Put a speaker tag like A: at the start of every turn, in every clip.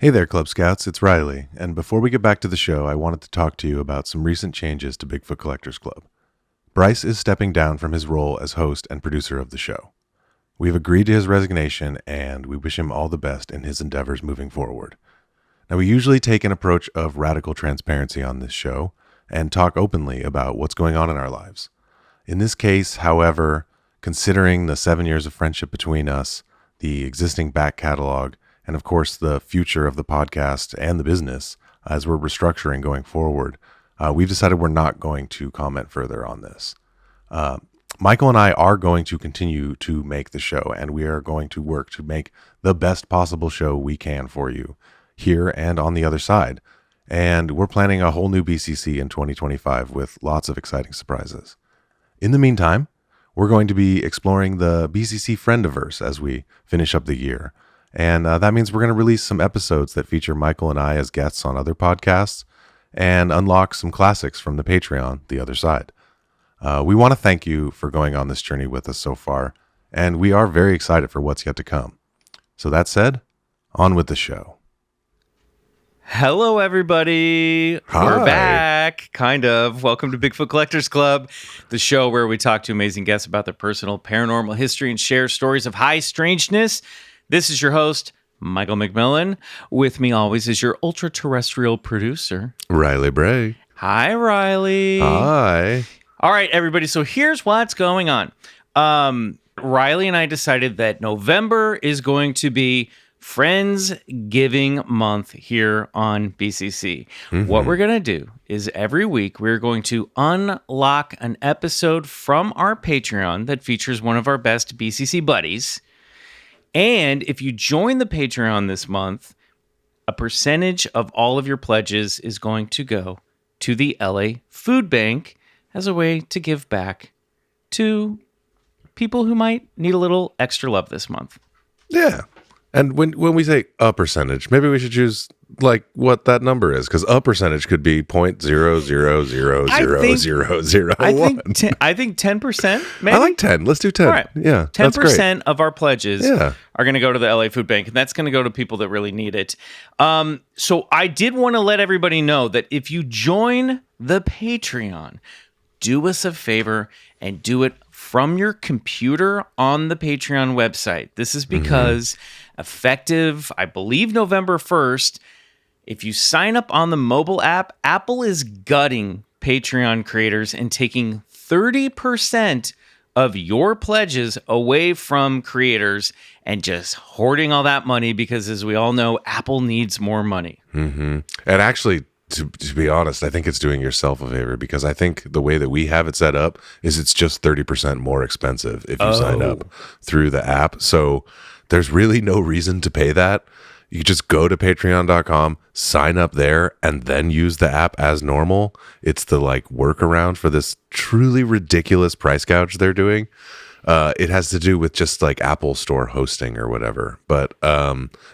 A: Hey there, Club Scouts, it's Riley, and before we get back to the show, I wanted to talk to you about some recent changes to Bigfoot Collectors Club. Bryce is stepping down from his role as host and producer of the show. We've agreed to his resignation, and we wish him all the best in his endeavors moving forward. Now, we usually take an approach of radical transparency on this show and talk openly about what's going on in our lives. In this case, however, considering the 7 years of friendship between us, the existing back catalog, and of course the future of the podcast and the business as we're restructuring going forward, we've decided we're not going to comment further on this. Michael and I are going to continue to make the show, and we are going to work to make the best possible show we can for you here and on the other side. And we're planning a whole new BCC in 2025 with lots of exciting surprises. In the meantime, we're going to be exploring the BCC Friendiverse as we finish up the year. And that means we're going to release some episodes that feature Michael and I as guests on other podcasts and unlock some classics from the Patreon, The Other Side. We want to thank you for going on this journey with us so far, and we are very excited for what's yet to come. So that said, on with the show.
B: Hello, everybody.
A: Hi.
B: We're back, kind of. Welcome to Bigfoot Collectors Club, the show where we talk to amazing guests about their personal paranormal history and share stories of high strangeness. This is your host, Michael McMillan. With me always is your ultra-terrestrial producer,
A: Riley Bray.
B: Hi, Riley.
A: Hi.
B: All right, everybody. So here's what's going on. Riley and I decided that November is going to be Friendsgiving month here on BCC. What we're going to do is every week we're going to unlock an episode from our Patreon that features one of our best BCC buddies. And if you join the Patreon this month, a percentage of all of your pledges is going to go to the LA Food Bank as a way to give back to people who might need a little extra love this month.
A: Yeah. And when we say a percentage, maybe we should choose like what that number is, because a percentage could be 0.0000001.
B: I think 10%. Maybe.
A: I like 10. Let's do 10.
B: All right.
A: Yeah,
B: 10% of our pledges
A: Yeah.
B: are going to go to the LA Food Bank, and that's going to go to people that really need it. So I did want to let everybody know that if you join the Patreon, do us a favor and do it from your computer on the Patreon website. This is because effective, I believe, November 1st, if you sign up on the mobile app, Apple is gutting Patreon creators and taking 30% of your pledges away from creators and just hoarding all that money because, as we all know, Apple needs more money.
A: And actually, to be honest, I think it's doing yourself a favor, because I think the way that we have it set up is it's just 30% more expensive if you sign up through the app. So there's really no reason to pay that. You just go to patreon.com, sign up there, and then use the app as normal. It's the workaround for this truly ridiculous price gouge they're doing. It has to do with just Apple Store hosting or whatever. But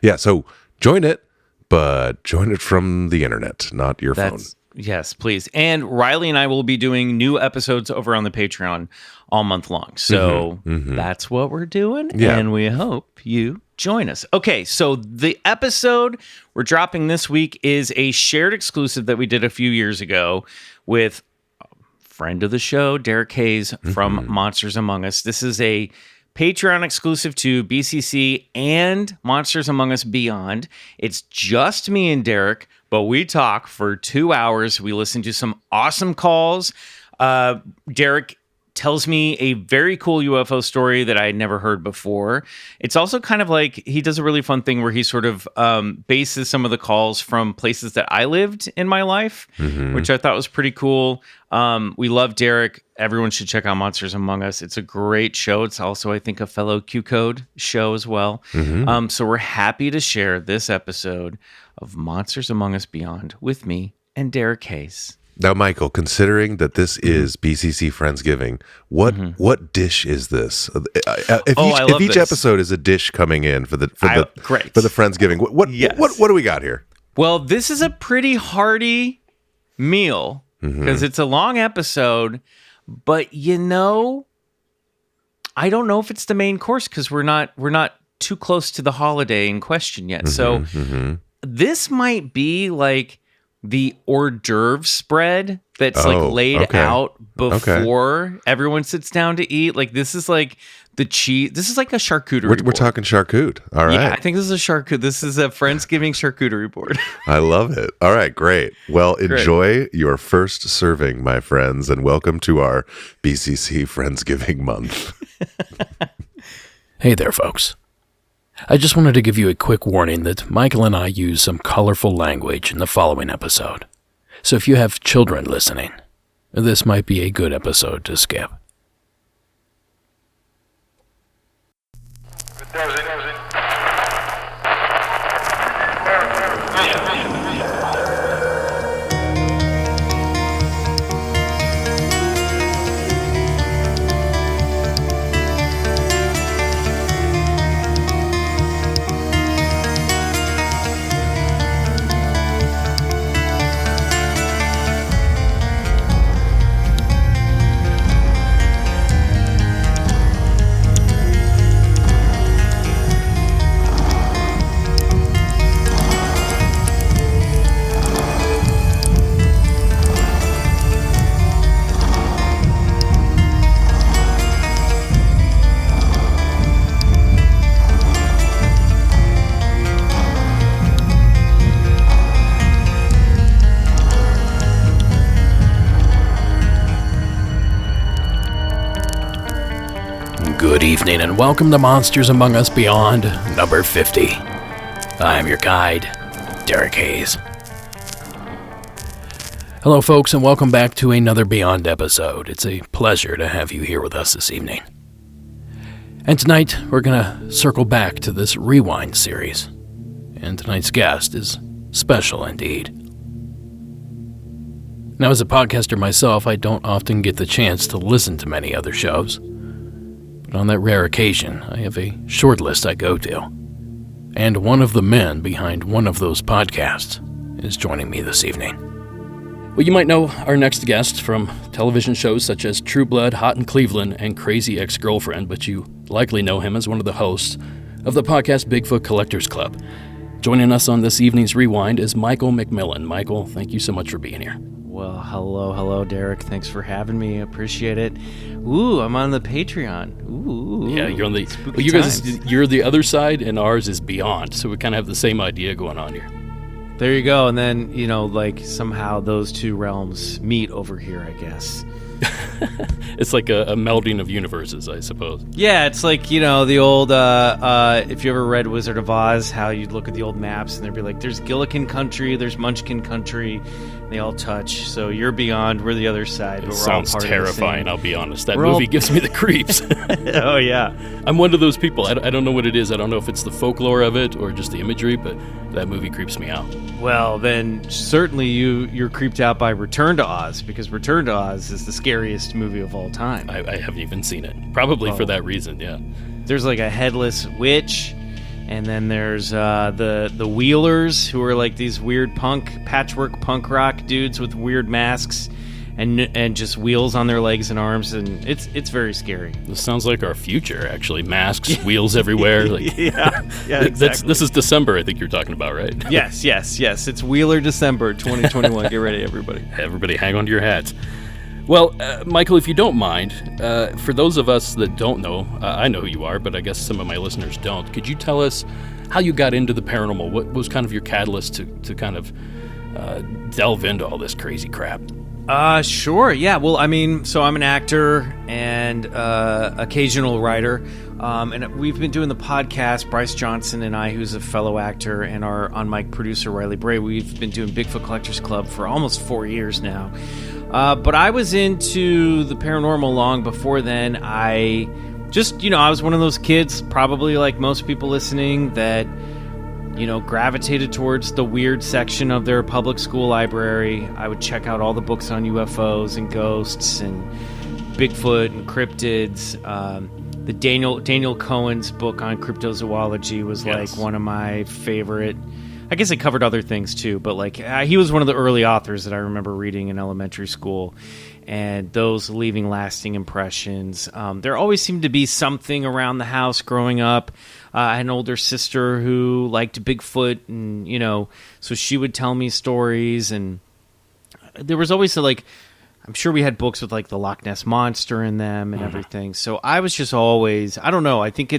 A: yeah, so join it. But join it from the internet, not your phone.
B: Yes, please. And Riley and I will be doing new episodes over on the Patreon all month long. So that's what we're doing.
A: Yeah.
B: And we hope you join us. Okay, so the episode we're dropping this week is a shared exclusive that we did a few years ago with a friend of the show, Derek Hayes from Monsters Among Us. This is a Patreon exclusive to BCC and Monsters Among Us Beyond. It's just me and Derek, but we talk for 2 hours. We listen to some awesome calls. Derek tells me a very cool UFO story that I had never heard before. It's also kind of like he does a really fun thing where he sort of bases some of the calls from places that I lived in my life, which I thought was pretty cool. We love Derek. Everyone should check out Monsters Among Us. It's a great show. It's also, I think, a fellow Q-Code show as well. So we're happy to share this episode of Monsters Among Us Beyond with me and Derek Hayes.
A: Now, Michael, considering that this is BCC Friendsgiving, what dish is this? If each episode is a dish coming in for the Friendsgiving, what do we got here?
B: Well, this is a pretty hearty meal because it's a long episode, but I don't know if it's the main course because we're not too close to the holiday in question yet. So this might be like the hors d'oeuvre spread that's like laid out before everyone sits down to eat. Like this is like the cheese. This is like a charcuterie.
A: We're talking charcuterie. All right.
B: Yeah, I think this is a charcuterie. This is a Friendsgiving charcuterie board.
A: I love it. All right, great. Well, enjoy your first serving, my friends, and welcome to our BCC Friendsgiving month.
C: Hey there, folks. I just wanted to give you a quick warning that Michael and I use some colorful language in the following episode. So if you have children listening, this might be a good episode to skip. Good evening and welcome to Monsters Among Us Beyond, number 50. I am your guide, Derek Hayes. Hello folks and welcome back to another Beyond episode. It's a pleasure to have you here with us this evening. And tonight we're going to circle back to this Rewind series. And tonight's guest is special indeed. Now as a podcaster myself, I don't often get the chance to listen to many other shows. But on that rare occasion, I have a short list I go to. And one of the men behind one of those podcasts is joining me this evening. Well, you might know our next guest from television shows such as True Blood, Hot in Cleveland, and Crazy Ex-Girlfriend, but you likely know him as one of the hosts of the podcast Bigfoot Collectors Club. Joining us on this evening's Rewind is Michael McMillan. Michael, thank you so much for being here.
B: Well, hello, Derek. Thanks for having me. I appreciate it. Ooh, I'm on the Patreon. Ooh.
C: Yeah, you're on the... Well, you guys, you're the other side, and ours is Beyond, so we kind of have the same idea going on here.
B: There you go. And then, you know, like somehow those two realms meet over here, I guess.
C: It's like a melding of universes, I suppose.
B: Yeah, it's like, you know, the old, if you ever read Wizard of Oz, how you'd look at the old maps and there'd be like, there's Gillikin country, there's Munchkin country, and they all touch. So you're beyond, we're the other side.
C: It
B: but we're
C: sounds
B: all part
C: terrifying,
B: of the
C: I'll be honest. That movie gives me the creeps.
B: Oh, yeah.
C: I'm one of those people. I don't know what it is. I don't know if it's the folklore of it or just the imagery, but that movie creeps me out.
B: Well, then certainly you're creeped out by Return to Oz, because Return to Oz is the scariest movie of all time.
C: I haven't even seen it. Probably for that reason, yeah.
B: There's like a headless witch, and then there's the Wheelers, who are like these weird patchwork punk rock dudes with weird masks and just wheels on their legs and arms, and it's very scary.
C: This sounds like our future, actually. Masks, wheels everywhere. Like,
B: yeah, exactly.
C: This is December, I think you're talking about, right?
B: Yes. It's Wheeler December 2021. Get ready, everybody.
C: Everybody hang on to your hats. Well, Michael, if you don't mind, for those of us that don't know, I know who you are, but I guess some of my listeners don't. Could you tell us how you got into the paranormal? What was kind of your catalyst to kind of delve into all this crazy crap?
B: Sure. Yeah. Well, I mean, so I'm an actor and occasional writer. And we've been doing the podcast, Bryce Johnson and I, who's a fellow actor, and our on-mic producer, Riley Bray. We've been doing Bigfoot Collectors Club for almost 4 years now. But I was into the paranormal long before then. I was one of those kids, probably like most people listening, that, you know, gravitated towards the weird section of their public school library. I would check out all the books on UFOs and ghosts and Bigfoot and cryptids. The Daniel Cohen's book on cryptozoology was like one of my favorite I guess it covered other things too, but like he was one of the early authors that I remember reading in elementary school, and those leaving lasting impressions. There always seemed to be something around the house growing up. I had an older sister who liked Bigfoot, and so she would tell me stories, and there was always I'm sure we had books with like the Loch Ness Monster in them and everything. So I was just always, I don't know, I think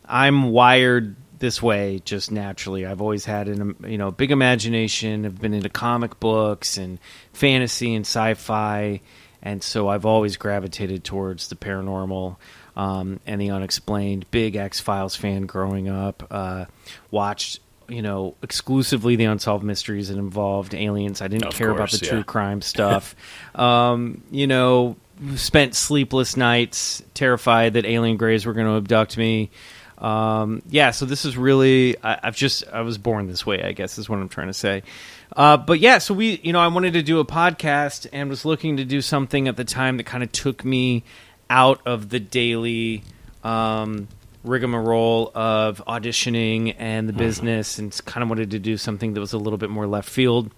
B: I'm wired this way just naturally. I've always had a big imagination. I've been into comic books and fantasy and sci-fi, and so I've always gravitated towards the paranormal and the unexplained. Big X-Files fan growing up. Watched exclusively the unsolved mysteries that involved aliens. I didn't care about the true crime stuff. Spent sleepless nights terrified that alien grays were going to abduct me. So this is really, I was born this way, I guess is what I'm trying to say. But yeah, so I wanted to do a podcast and was looking to do something at the time that kind of took me out of the daily, rigmarole of auditioning and the business, and kind of wanted to do something that was a little bit more left field.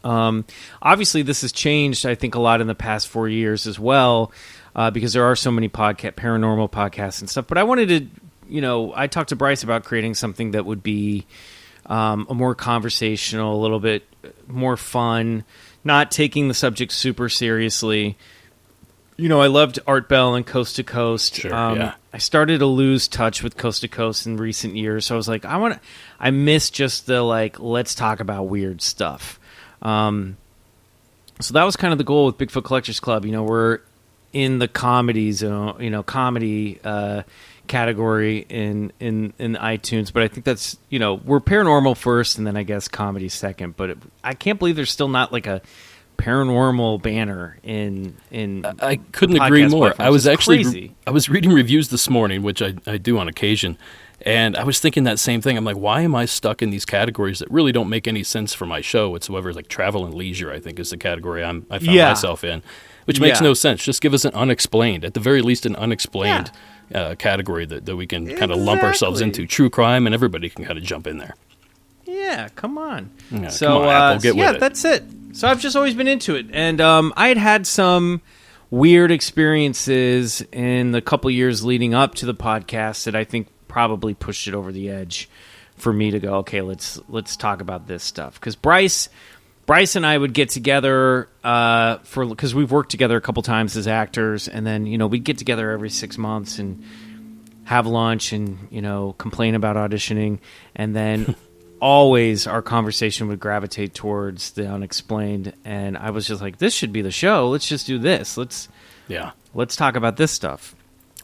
B: Obviously this has changed, I think, a lot in the past 4 years as well, because there are so many paranormal podcasts and stuff, but I wanted to, I talked to Bryce about creating something that would be a more conversational, a little bit more fun, not taking the subject super seriously. I loved Art Bell and Coast to Coast.
C: Sure, yeah.
B: I started to lose touch with Coast to Coast in recent years, so I was like, I miss just the let's talk about weird stuff. So that was kind of the goal with Bigfoot Collectors Club. We're in the comedy zone, comedy category in iTunes, but I think that's we're paranormal first, and then I guess comedy second. But I can't believe there's still not like a paranormal banner in
C: I couldn't agree more.
B: I was crazy.
C: I was reading reviews this morning, which I do on occasion, and I was thinking that same thing. I'm like, why am I stuck in these categories that really don't make any sense for my show whatsoever? Like travel and leisure, I think, is the category I found myself in, which makes no sense. Just give us an unexplained, at the very least, an unexplained category that we can kind of lump ourselves into. True crime, and everybody can kind of jump in there.
B: Yeah, come on.
C: Yeah,
B: so,
C: come on, Apple, get with it.
B: That's it. So I've just always been into it. And I had some weird experiences in the couple years leading up to the podcast that I think probably pushed it over the edge for me to go, okay, let's talk about this stuff. Because Bryce and I would get together because we've worked together a couple times as actors, and then we'd get together every 6 months and have lunch and complain about auditioning, and then always our conversation would gravitate towards the unexplained, and I was just like, this should be the show. Let's just do this. Let's talk about this stuff.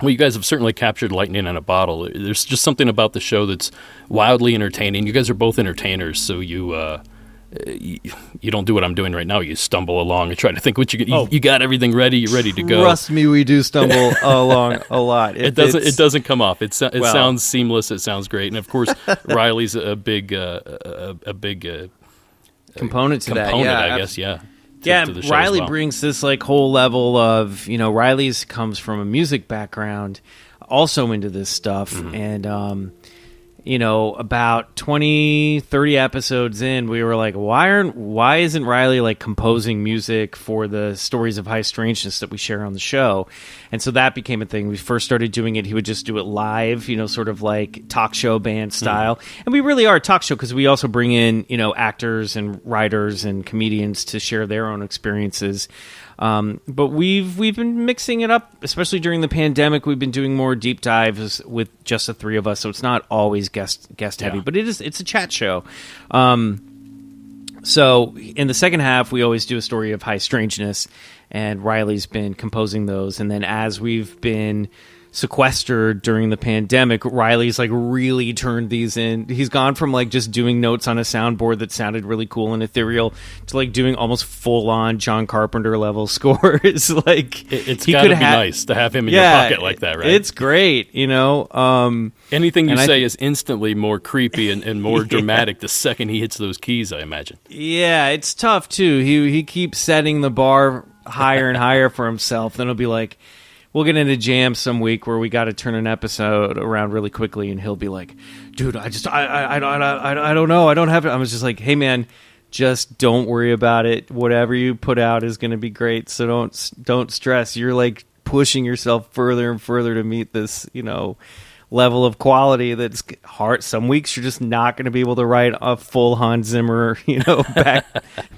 C: Well, you guys have certainly captured lightning in a bottle. There's just something about the show that's wildly entertaining. You guys are both entertainers, so you don't do what I'm doing right now. You stumble along and try to think what you got everything ready. You're ready to go.
B: Trust me, we do stumble along a lot.
C: It doesn't come off. It sounds seamless. It sounds great, and of course, Riley's a big
B: component to that. Yeah,
C: I guess. Yeah.
B: To the show Riley brings this whole level of Riley's comes from a music background, also into this stuff, and about 20, 30 episodes in, we were like, why isn't Riley composing music for the stories of high strangeness that we share on the show? And so that became a thing. We first started doing it. He would just do it live, sort of like talk show band style. And we really are a talk show because we also bring in, actors and writers and comedians to share their own experiences. But we've been mixing it up, especially during the pandemic. We've been doing more deep dives with just the three of us, so it's not always guest heavy, but it's a chat show. So in the second half, we always do a story of high strangeness, and Riley's been composing those. And then as we've been sequestered during the pandemic, Riley's really turned these in. He's gone from just doing notes on a soundboard that sounded really cool and ethereal to doing almost full on John Carpenter level scores.
C: It's gotta be nice to have him in your pocket like that, right?
B: It's great,
C: Anything you say is instantly more creepy and more dramatic the second he hits those keys, I imagine.
B: Yeah, it's tough too. He keeps setting the bar higher and higher for himself. Then he'll be like, we'll get into jam some week where we got to turn an episode around really quickly, and he'll be like, "Dude, I don't know, I don't have it." I was just like, "Hey, man, just don't worry about it. Whatever you put out is going to be great. So don't stress. You're like pushing yourself further and further to meet this, level of quality that's hard. Some weeks you're just not going to be able to write a full Hans Zimmer,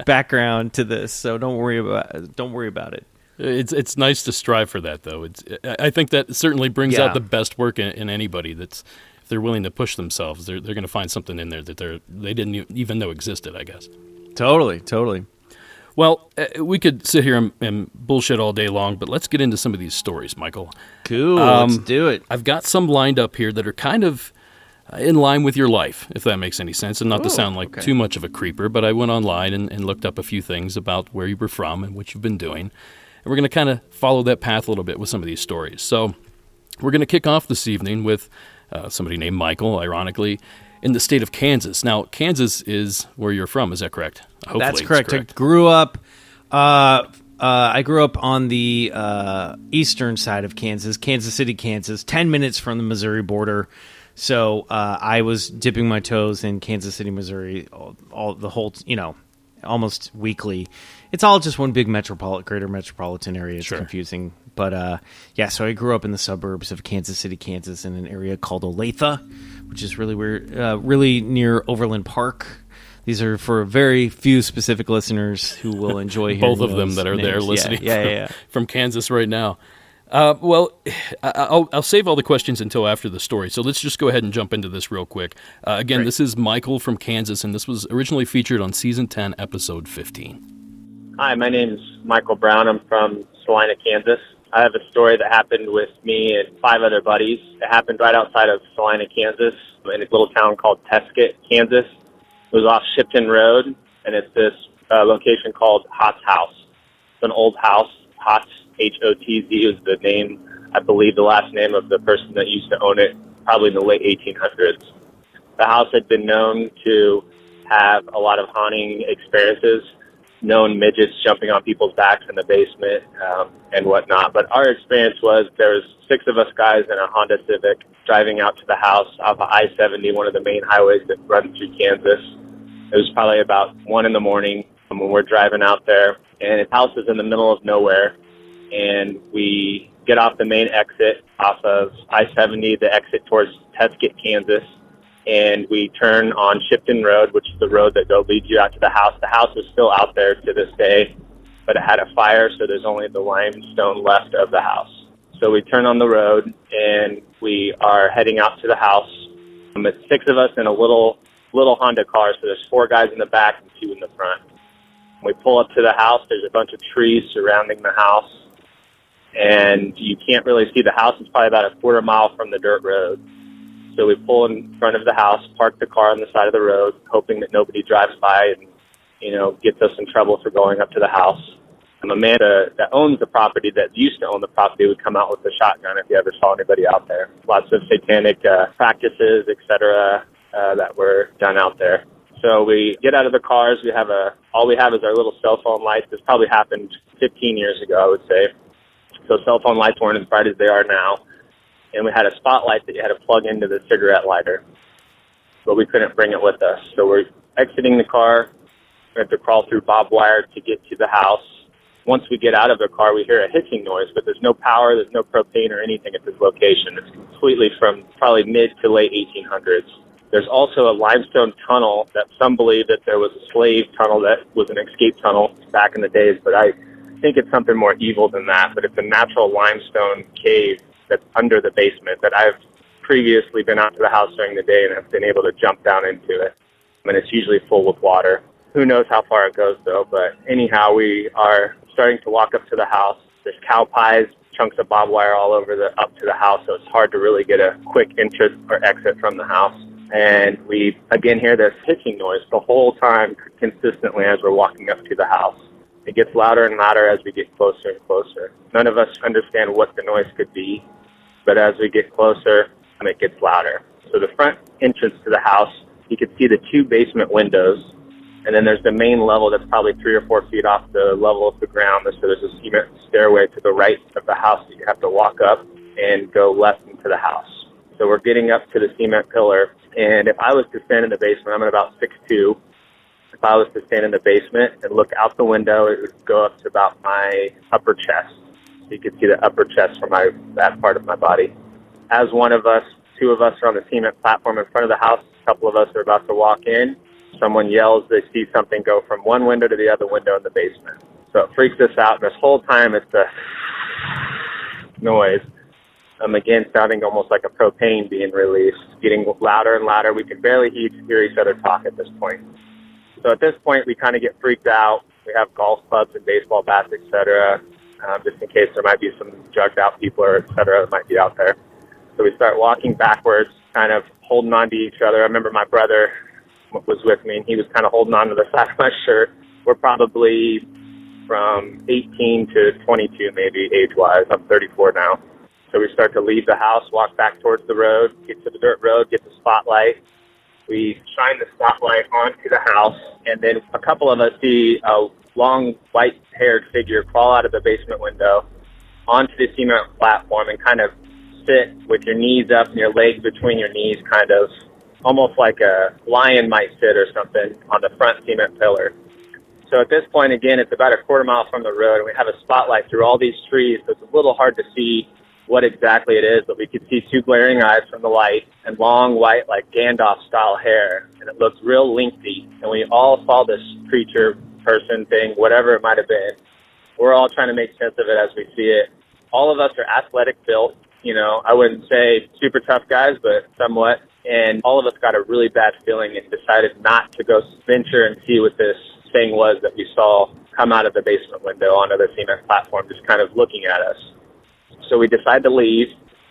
B: background to this. So don't worry about it.
C: It's nice to strive for that, though. I think that certainly brings out the best work in anybody. If they're willing to push themselves, they're going to find something in there that they didn't even know existed, I guess.
B: Totally.
C: Well, we could sit here and bullshit all day long, but let's get into some of these stories, Michael.
B: Cool, let's do it.
C: I've got some lined up here that are kind of in line with your life, if that makes any sense, and not to sound like too much of a creeper, but I went online and looked up a few things about where you were from and what you've been doing, and we're going to kind of follow that path a little bit with some of these stories. So we're going to kick off this evening with somebody named Michael, ironically, in the state of Kansas. Now, Kansas is where you're from, is that correct? Hopefully
B: That's correct. I grew up on the eastern side of Kansas City, Kansas, 10 minutes from the Missouri border. So I was dipping my toes in Kansas City, Missouri, almost weekly. It's all just one big greater metropolitan area. It's confusing. But so I grew up in the suburbs of Kansas City, Kansas, in an area called Olathe, which is really weird, really near Overland Park. These are for very few specific listeners who will enjoy hearing
C: both of them that are
B: names.
C: there listening
B: Yeah.
C: from Kansas right now. I'll save all the questions until after the story, so let's just go ahead and jump into this real quick. Again, This is Michael from Kansas, and this was originally featured on Season 10, Episode 15.
D: Hi, my name's Michael Brown. I'm from Salina, Kansas. I have a story that happened with me and 5 other buddies. It happened right outside of Salina, Kansas, in a little town called Tesket, Kansas. It was off Shipton Road, and it's this location called Hot's House. It's an old house. Hot's, Hotz, is the name, I believe, the last name of the person that used to own it, probably in the late 1800s. The house had been known to have a lot of haunting experiences, known midgets jumping on people's backs in the basement and whatnot. But our experience was there was 6 of us guys in a Honda Civic driving out to the house off of I-70, one of the main highways that runs through Kansas. It was probably about 1 in the morning when we're driving out there, and his house is in the middle of nowhere. And we get off the main exit off of I-70, the exit towards Tesket, Kansas, and we turn on Shipton Road, which is the road that leads you out to the house. The house is still out there to this day, but it had a fire, so there's only the limestone left of the house. So we turn on the road, and we are heading out to the house. It's 6 of us in a little Honda car, so there's 4 guys in the back and 2 in the front. When we pull up to the house, there's a bunch of trees surrounding the house, and you can't really see the house. It's probably about a quarter mile from the dirt road. So we pull in front of the house, park the car on the side of the road, hoping that nobody drives by and, gets us in trouble for going up to the house. And Amanda, that owns the property, that used to own the property, would come out with a shotgun if you ever saw anybody out there. Lots of satanic practices, etc., that were done out there. So we get out of the cars. All we have is our little cell phone lights. This probably happened 15 years ago, I would say. So cell phone lights weren't as bright as they are now. And we had a spotlight that you had to plug into the cigarette lighter, but we couldn't bring it with us. So we're exiting the car. We have to crawl through barbed wire to get to the house. Once we get out of the car, we hear a hissing noise, but there's no power, there's no propane or anything at this location. It's completely from probably mid to late 1800s. There's also a limestone tunnel that some believe that there was a slave tunnel that was an escape tunnel back in the days, but I think it's something more evil than that. But it's a natural limestone cave that's under the basement that I've previously been out to the house during the day and have been able to jump down into it. And it's usually full with water. Who knows how far it goes, though. But anyhow, we are starting to walk up to the house. There's cow pies, chunks of barbed wire all over up to the house, so it's hard to really get a quick entrance or exit from the house. And we, again, hear this hissing noise the whole time consistently as we're walking up to the house. It gets louder and louder as we get closer and closer. None of us understand what the noise could be, but as we get closer, it gets louder. So the front entrance to the house, you can see the 2 basement windows, And then there's the main level that's probably 3 or 4 feet off the level of the ground. So there's a cement stairway to the right of the house that you have to walk up and go left into the house. So we're getting up to the cement pillar. And if I was to stand in the basement, I'm at about 6'2". If I was to stand in the basement and look out the window, it would go up to about my upper chest. So you could see the upper chest from that part of my body. As one of us, 2 of us are on the cement platform in front of the house. A couple of us are about to walk in. Someone yells, they see something go from one window to the other window in the basement. So it freaks us out. And this whole time it's a noise. Again, sounding almost like a propane being released, getting louder and louder. We can barely hear each other talk at this point. So at this point, we kind of get freaked out. We have golf clubs and baseball bats, etc., just in case there might be some drugged out people or etc. that might be out there. So we start walking backwards, kind of holding on to each other. I remember my brother was with me, and he was kind of holding on to the side of my shirt. We're probably from 18 to 22, maybe age-wise. I'm 34 now. So we start to leave the house, walk back towards the road, get to the dirt road, get the spotlight. We shine the spotlight onto the house, and then a couple of us see a long, white-haired figure crawl out of the basement window onto the cement platform and kind of sit with your knees up and your legs between your knees, kind of almost like a lion might sit or something on the front cement pillar. So at this point, again, it's about a quarter mile from the road, and we have a spotlight through all these trees, so it's a little hard to see what exactly it is, but we could see 2 glaring eyes from the light and long, white, like Gandalf-style hair, and it looks real lengthy. And we all saw this creature, person, thing, whatever it might have been. We're all trying to make sense of it as we see it. All of us are athletic built, I wouldn't say super tough guys, but somewhat. And all of us got a really bad feeling and decided not to go venture and see what this thing was that we saw come out of the basement window onto the cement platform, just kind of looking at us. So we decide to leave.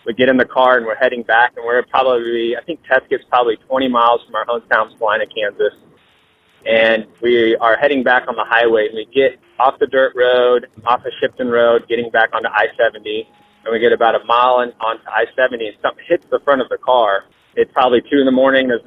D: We get in the car and we're heading back, and we're probably, I think Tesket's probably 20 miles from our hometown, Salina, Kansas. And we are heading back on the highway, and we get off the dirt road, off of Shipton Road, getting back onto I-70. And we get about a mile onto I-70, and something hits the front of the car. It's probably 2 in the morning. There's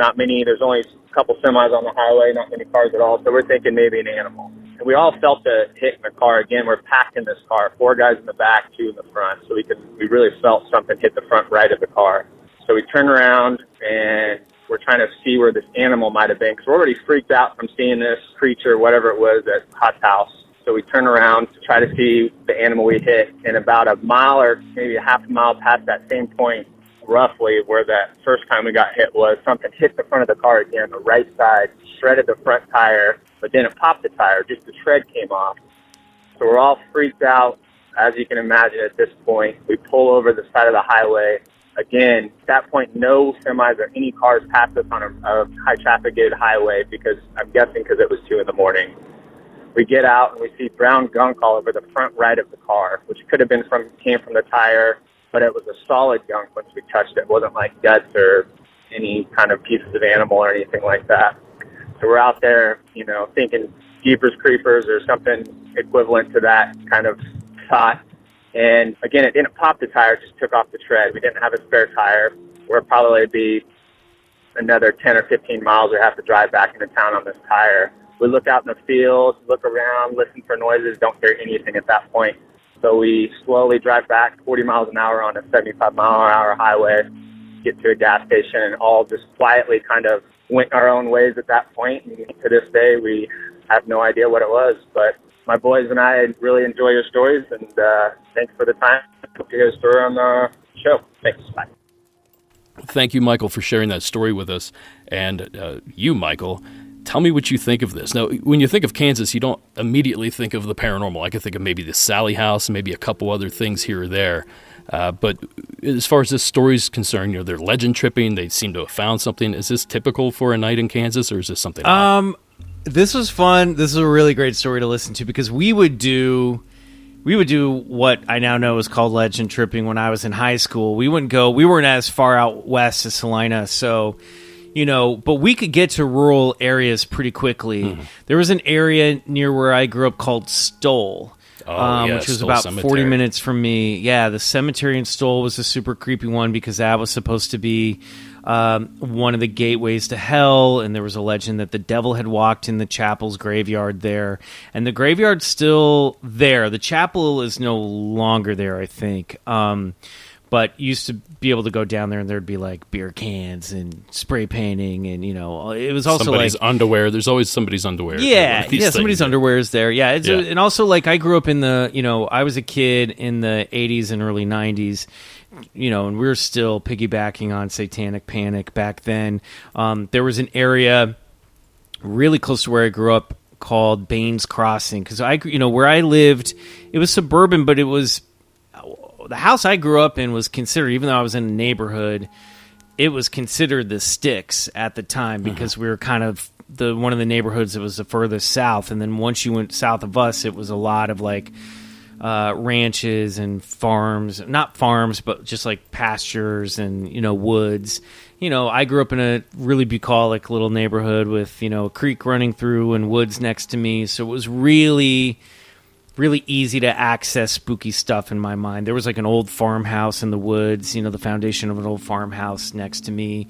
D: only a couple semis on the highway, not many cars at all. So we're thinking maybe an animal. And we all felt the hit in the car. Again, we're packed in this car, 4 guys in the back, 2 in the front. So we really felt something hit the front right of the car. So we turn around and we're trying to see where this animal might have been, because we're already freaked out from seeing this creature, whatever it was, at Hot's house. So we turn around to try to see the animal we hit. And about a mile or maybe a half a mile past that same point, roughly where that first time we got hit was, something hit the front of the car again, the right side, shredded the front tire, but then it popped the tire, just the tread came off. So we're all freaked out, as you can imagine at this point. We pull over the side of the highway. Again, at that point, no semis or any cars passed us on a high-traffic-gated highway, because I'm guessing because it was 2 in the morning. We get out and we see brown gunk all over the front right of the car, which could have came from the tire, but it was a solid gunk once we touched it. It wasn't like guts or any kind of pieces of animal or anything like that. So we're out there, thinking Jeepers Creepers or something equivalent to that kind of thought. And again, it didn't pop the tire, it just took off the tread. We didn't have a spare tire. We'll probably be another 10 or 15 miles we have to drive back into town on this tire. We look out in the field, look around, listen for noises, don't hear anything at that point. So we slowly drive back 40 miles an hour on a 75-mile-an-hour highway, get to a gas station, and all just quietly kind of went our own ways at that point. And to this day, we have no idea what it was. But my boys and I really enjoy your stories, and thanks for the time. Hope to hear a story on the show. Thanks. Bye.
C: Thank you, Michael, for sharing that story with us. And you, Michael, tell me what you think of this. Now, when you think of Kansas, you don't immediately think of the paranormal. I could think of maybe the Sally House and maybe a couple other things here or there. But as far as this story is concerned, they're legend tripping. They seem to have found something. Is this typical for a night in Kansas, or is this something odd?
B: This was fun. This is a really great story to listen to, because we would do what I now know is called legend tripping when I was in high school. We weren't as far out west as Salina, so but we could get to rural areas pretty quickly. There was an area near where I grew up called Stoll, which was about Cemetery. 40 minutes from me. Yeah, the cemetery in Stoll was a super creepy one, because that was supposed to be one of the gateways to hell, and there was a legend that the devil had walked in the chapel's graveyard there. And the graveyard's still there. The chapel is no longer there, I think. But used to be able to go down there and there'd be like beer cans and spray painting, and it was also
C: somebody's
B: like
C: underwear. There's always somebody's underwear.
B: Yeah, somebody's underwear is there. Yeah, and also like I grew up in the I was a kid in the 80s and early 90s, and we were still piggybacking on Satanic Panic back then. There was an area really close to where I grew up called Baines Crossing, because where I lived, it was suburban, but it was. The house I grew up in was considered, even though I was in a neighborhood, it was considered the sticks at the time, because we were kind of one of the neighborhoods that was the furthest south. And then once you went south of us, it was a lot of like ranches and farms, not farms, but just like pastures and, woods. I grew up in a really bucolic little neighborhood with, a creek running through and woods next to me. So it was really easy to access spooky stuff in my mind. There was like an old farmhouse in the woods, the foundation of an old farmhouse next to me.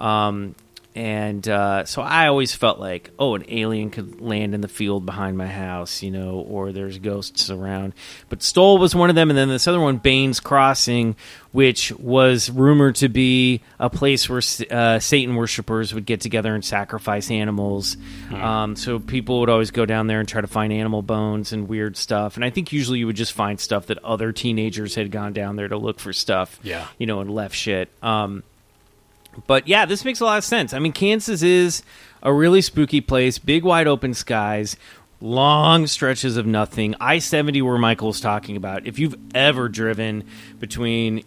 B: So I always felt like, an alien could land in the field behind my house, or there's ghosts around. But Stoll was one of them, and then this other one, Baines Crossing, which was rumored to be a place where Satan worshipers would get together and sacrifice animals. So people would always go down there and try to find animal bones and weird stuff. And I think usually you would just find stuff that other teenagers had gone down there to look for stuff, and left shit. But yeah, this makes a lot of sense. I mean, Kansas is a really spooky place, big wide open skies, long stretches of nothing. I-70 where Michael's talking about. If you've ever driven between,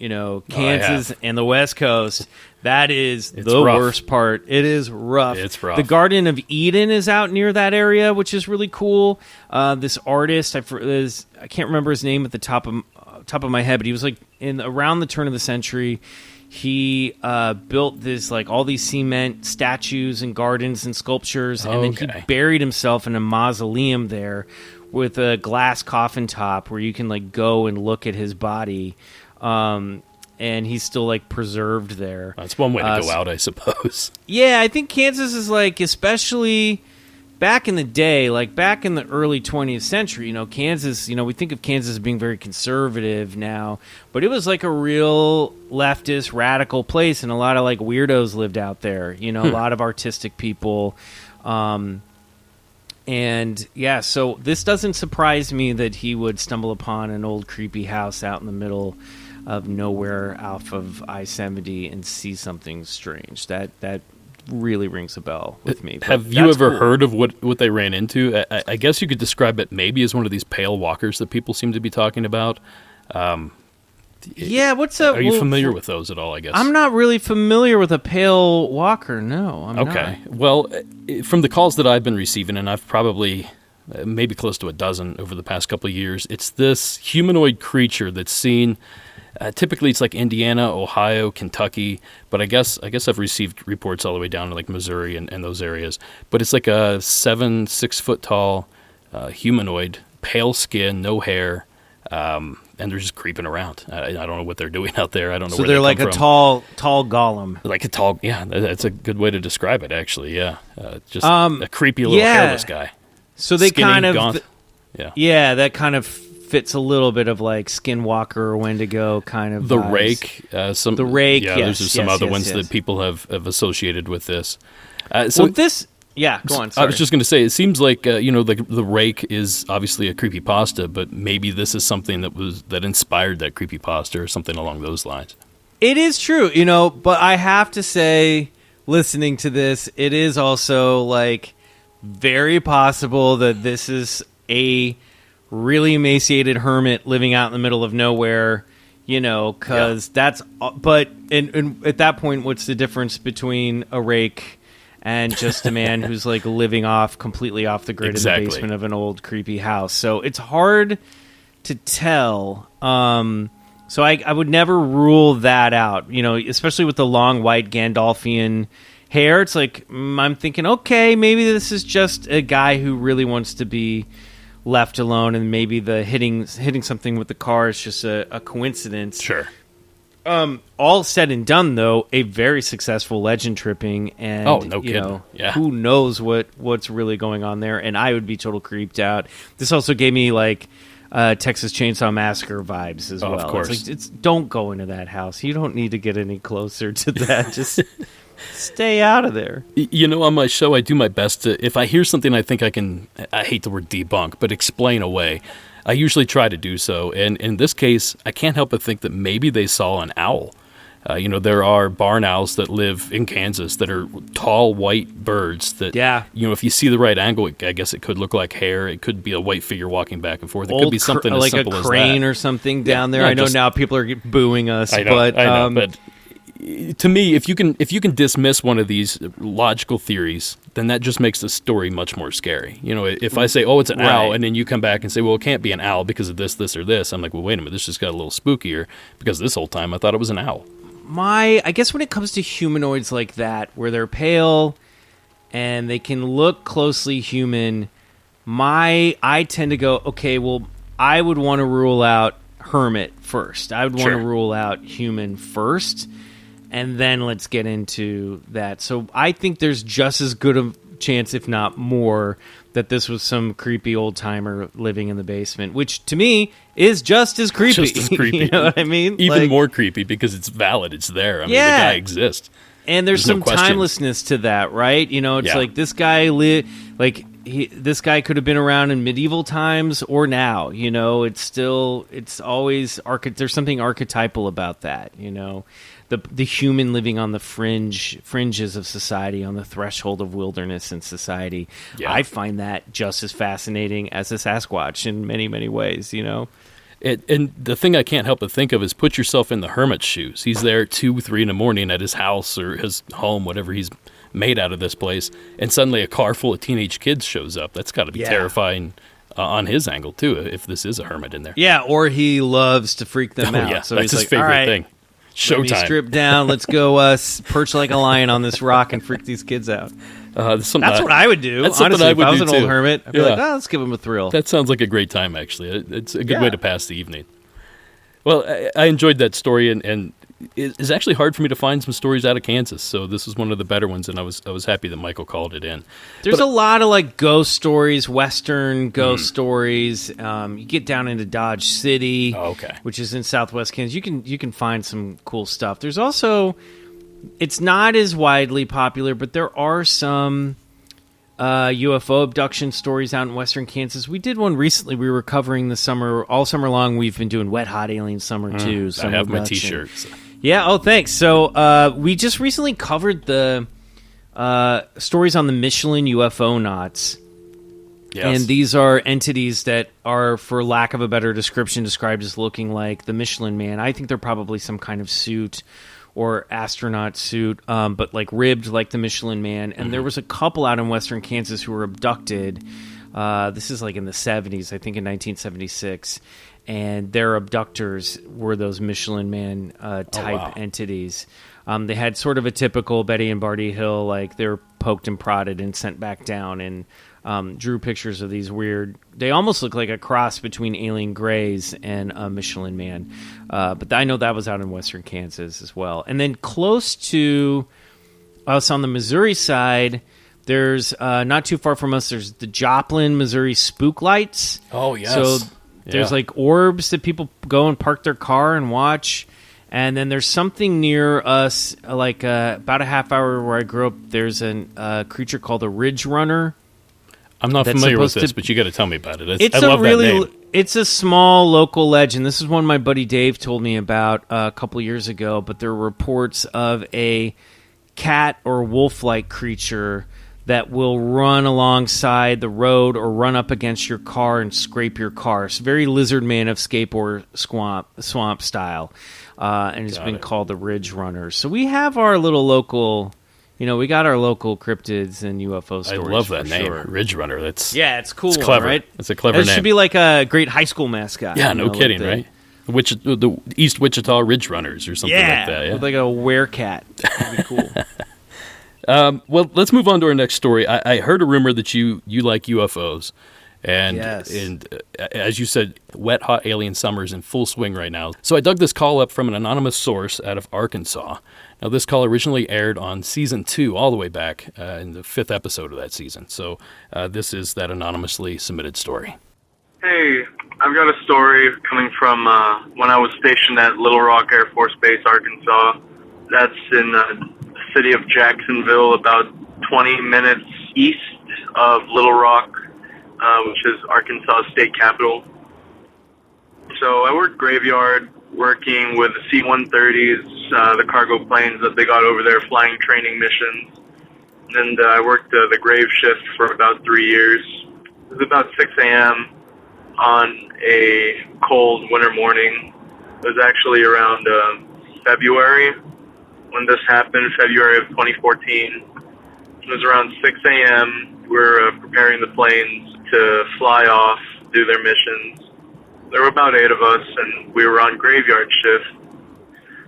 B: Kansas and the West Coast, that is the worst part. It is rough.
C: It's rough.
B: The Garden of Eden is out near that area, which is really cool. This artist, I can't remember his name at the top of my head, but he was like around the turn of the century. He built this all these cement statues and gardens and sculptures, and then he buried himself in a mausoleum there with a glass coffin top where you can go and look at his body, and he's still preserved there.
C: That's one way to go out, I suppose.
B: Yeah, I think Kansas is especially back in the day, back in the early 20th century, Kansas, we think of Kansas as being very conservative now, but it was a real leftist, radical place, and a lot of weirdos lived out there, a lot of artistic people. And yeah, so this doesn't surprise me that he would stumble upon an old creepy house out in the middle of nowhere off of I-70 and see something strange. That really rings a bell with me.
C: Have you ever heard of what they ran into? I guess you could describe it maybe as one of these pale walkers that people seem to be talking about.
B: Yeah, what's up?
C: Are you familiar with those at all, I guess?
B: I'm not really familiar with a pale walker, no. I'm not.
C: Well, from the calls that I've been receiving, and I've probably maybe close to a dozen over the past couple of years, it's this humanoid creature that's seen. Typically, it's Indiana, Ohio, Kentucky, but I guess I've received reports all the way down to Missouri and those areas. But it's a 6 foot tall humanoid, pale skin, no hair, and they're just creeping around. I don't know what they're doing out there. I don't know.
B: So
C: where
B: they're
C: they come
B: a
C: from.
B: tall golem.
C: Yeah, that's a good way to describe it. Actually, yeah, just a creepy little hairless guy.
B: So they
C: Skinny,
B: kind of,
C: gaunt.
B: that kind of fits a little bit of Skinwalker or Wendigo kind of
C: the
B: vibes.
C: Rake.
B: The Rake.
C: Yeah,
B: yes,
C: there's some other ones that people have associated with this. Go on. Sorry.
B: I
C: was just going to say, it seems like the Rake is obviously a creepypasta, but maybe this is something that inspired that creepypasta or something along those lines.
B: It is true, but I have to say, listening to this, it is also very possible that this is a really emaciated hermit living out in the middle of nowhere, because that's. But and at that point, what's the difference between a rake and just a man who's living completely off the grid in the basement of an old creepy house? So it's hard to tell. So I would never rule that out. Especially with the long white Gandalfian hair. It's I'm thinking, okay, maybe this is just a guy who really wants to be left alone, and maybe the hitting something with the car is just a coincidence.
C: Sure.
B: All said and done, though, a very successful legend tripping, and
C: no kidding. Yeah.
B: who knows what's really going on there? And I would be total creeped out. This also gave me like Texas Chainsaw Massacre vibes as well.
C: Of course,
B: it's don't go into that house. You don't need to get any closer to that. Just stay out of there.
C: On my show, I do my best to, if I hear something I think I hate the word debunk, but explain away, I usually try to do so. And in this case, I can't help but think that maybe they saw an owl. There are barn owls that live in Kansas that are tall white birds that, if you see the right angle, I guess it could look like hair. It could be a white figure walking back and forth. It could be something as
B: like
C: simple
B: a
C: as
B: crane
C: that.
B: or something down there. I know now people are booing us.
C: I know, but to me, if you can dismiss one of these logical theories, then that just makes the story much more scary. If I say, "Oh, it's an owl," and then you come back and say, "Well, it can't be an owl because of this, this, or this," I'm like, "Well, wait a minute, this just got a little spookier because this whole time I thought it was an owl."
B: I guess when it comes to humanoids like that, where they're pale and they can look closely human, I tend to go, okay, well, I would want to rule out hermit first. I would want to rule out human first, and then let's get into that. So I think there's just as good a chance, if not more, that this was some creepy old-timer living in the basement, which to me is just as creepy.
C: Just as creepy.
B: You know what I mean?
C: Even more creepy because it's valid. It's there. I mean, the guy exists.
B: And there's some timelessness to that, right? It's like this guy this guy could have been around in medieval times or now. It's always there's something archetypal about that. The human living on the fringes of society, on the threshold of wilderness and society. Yeah. I find that just as fascinating as a Sasquatch in many, many ways.
C: And the thing I can't help but think of is put yourself in the hermit's shoes. He's there 2, 3 in the morning at his house or his home, whatever he's made out of this place, and suddenly a car full of teenage kids shows up. That's got to be terrifying on his angle, too, if this is a hermit in there.
B: Yeah, or he loves to freak them out.
C: Yeah,
B: so
C: that's
B: he's
C: his favorite thing. Showtime.
B: Let me strip down. Let's go perch like a lion on this rock and freak these kids out. That's what I would do. Honestly, if I was an old hermit, I'd be like, let's give him a thrill.
C: That sounds like a great time, actually. It's a good way to pass the evening. Well, I enjoyed that story, and it's actually hard for me to find some stories out of Kansas, so this was one of the better ones, and I was happy that Michael called it in.
B: There's a lot of like ghost stories, Western ghost stories. You get down into Dodge City, which is in Southwest Kansas. You can find some cool stuff. There's also, it's not as widely popular, but there are some UFO abduction stories out in Western Kansas. We did one recently. We were covering the summer, all summer long. We've been doing Wet Hot Alien Summer too.
C: I have my T-shirt. So.
B: Yeah. Oh, thanks. So we just recently covered the stories on the Michelin UFO knots. Yes. And these are entities that are, for lack of a better description, described as looking like the Michelin Man. I think they're probably some kind of suit or astronaut suit, but like ribbed like the Michelin Man. And there was a couple out in Western Kansas who were abducted. This is like in the 70s, I think in 1976. And their abductors were those Michelin Man type entities. They had sort of a typical Betty and Barty Hill, like they were poked and prodded and sent back down, and drew pictures of these weird, they almost look like a cross between alien grays and a Michelin Man. But I know that was out in Western Kansas as well. And then close to us on the Missouri side, there's not too far from us, there's the Joplin, Missouri Spook Lights.
C: Oh, yes.
B: So there's like orbs that people go and park their car and watch. And then there's something near us, like about a half hour where I grew up, there's a creature called a Ridge Runner.
C: I'm not familiar with this, but you got to tell me about it.
B: I love that name. It's a small local legend. This is one my buddy Dave told me about a couple years ago, but there are reports of a cat or wolf-like creature that will run alongside the road or run up against your car and scrape your car. It's very Lizard Man of Scape or Swamp style, and it's been called the Ridge Runner. So we have our little local... we got our local cryptids and UFO stories. I
C: love that name, Ridge Runner. It's
B: cool.
C: It's clever,
B: right?
C: It's a clever name.
B: It should be like a great high school mascot.
C: Yeah, no kidding, right? The East Wichita Ridge Runners or something like that. Yeah,
B: with like a werecat. That'd be cool.
C: Well, let's move on to our next story. I heard a rumor that you like UFOs, And,
B: Yes.
C: As you said, wet, hot alien summer is in full swing right now. So I dug this call up from an anonymous source out of Arkansas. Now, this call originally aired on Season 2 all the way back in the 5th episode of that season. So this is that anonymously submitted story.
E: Hey, I've got a story coming from when I was stationed at Little Rock Air Force Base, Arkansas. That's in the city of Jacksonville, about 20 minutes east of Little Rock, which is Arkansas state capital. So I worked graveyard, working with the C-130s, the cargo planes that they got over there flying training missions. And I worked the grave shift for about 3 years. It was about 6 a.m. on a cold winter morning. It was actually around February when this happened, February of 2014. It was around 6 a.m. We were preparing the planes to fly off, do their missions. There were about 8 of us, and we were on graveyard shift.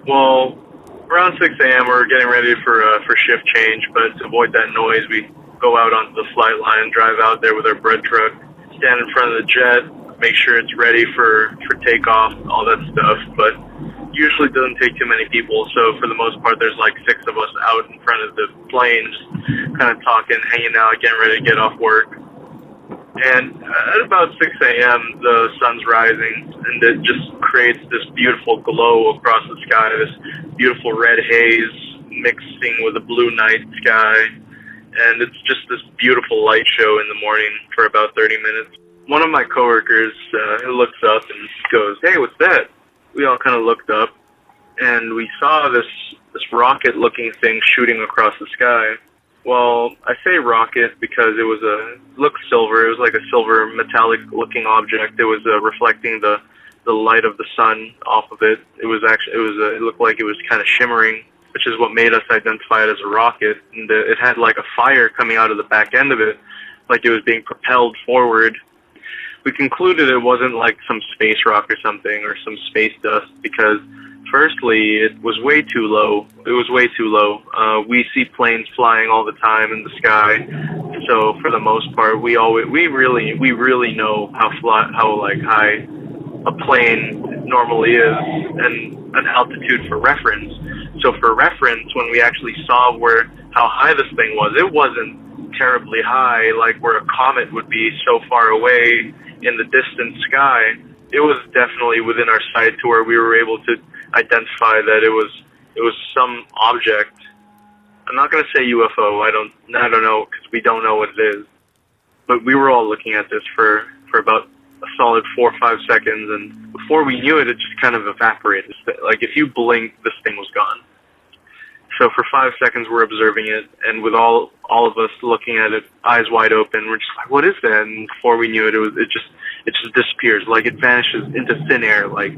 E: Well, around 6 a.m., we were getting ready for shift change, but to avoid that noise, we go out onto the flight line, drive out there with our bread truck, stand in front of the jet, make sure it's ready for takeoff, all that stuff. But usually doesn't take too many people, so for the most part, there's like 6 of us out in front of the planes, kind of talking, hanging out, getting ready to get off work. And at about 6 a.m., the sun's rising, and it just creates this beautiful glow across the sky, this beautiful red haze mixing with a blue night sky. And it's just this beautiful light show in the morning for about 30 minutes. One of my coworkers looks up and goes, "Hey, what's that?" We all kind of looked up, and we saw this rocket-looking thing shooting across the sky. Well, I say rocket because it looked silver. It was like a silver metallic-looking object. It was reflecting the light of the sun off of it. It looked like it was kind of shimmering, which is what made us identify it as a rocket. And it had like a fire coming out of the back end of it, like it was being propelled forward. We concluded it wasn't like some space rock or something, or some space dust, because firstly, it was way too low. It was way too low. We see planes flying all the time in the sky, so for the most part, we really know how high a plane normally is, and an altitude for reference. So for reference, when we actually saw how high this thing was, it wasn't terribly high, like where a comet would be so far away in the distant sky. It was definitely within our sight to where we were able to identify that it was some object. I'm not going to say UFO. I don't know, because we don't know what it is. But we were all looking at this for about a solid 4 or 5 seconds, and before we knew it, it just kind of evaporated. Like if you blinked, this thing was gone. So for 5 seconds, we're observing it, and with all of us looking at it, eyes wide open, we're just like, "What is that?" And before we knew it, it just disappears. Like it vanishes into thin air. Like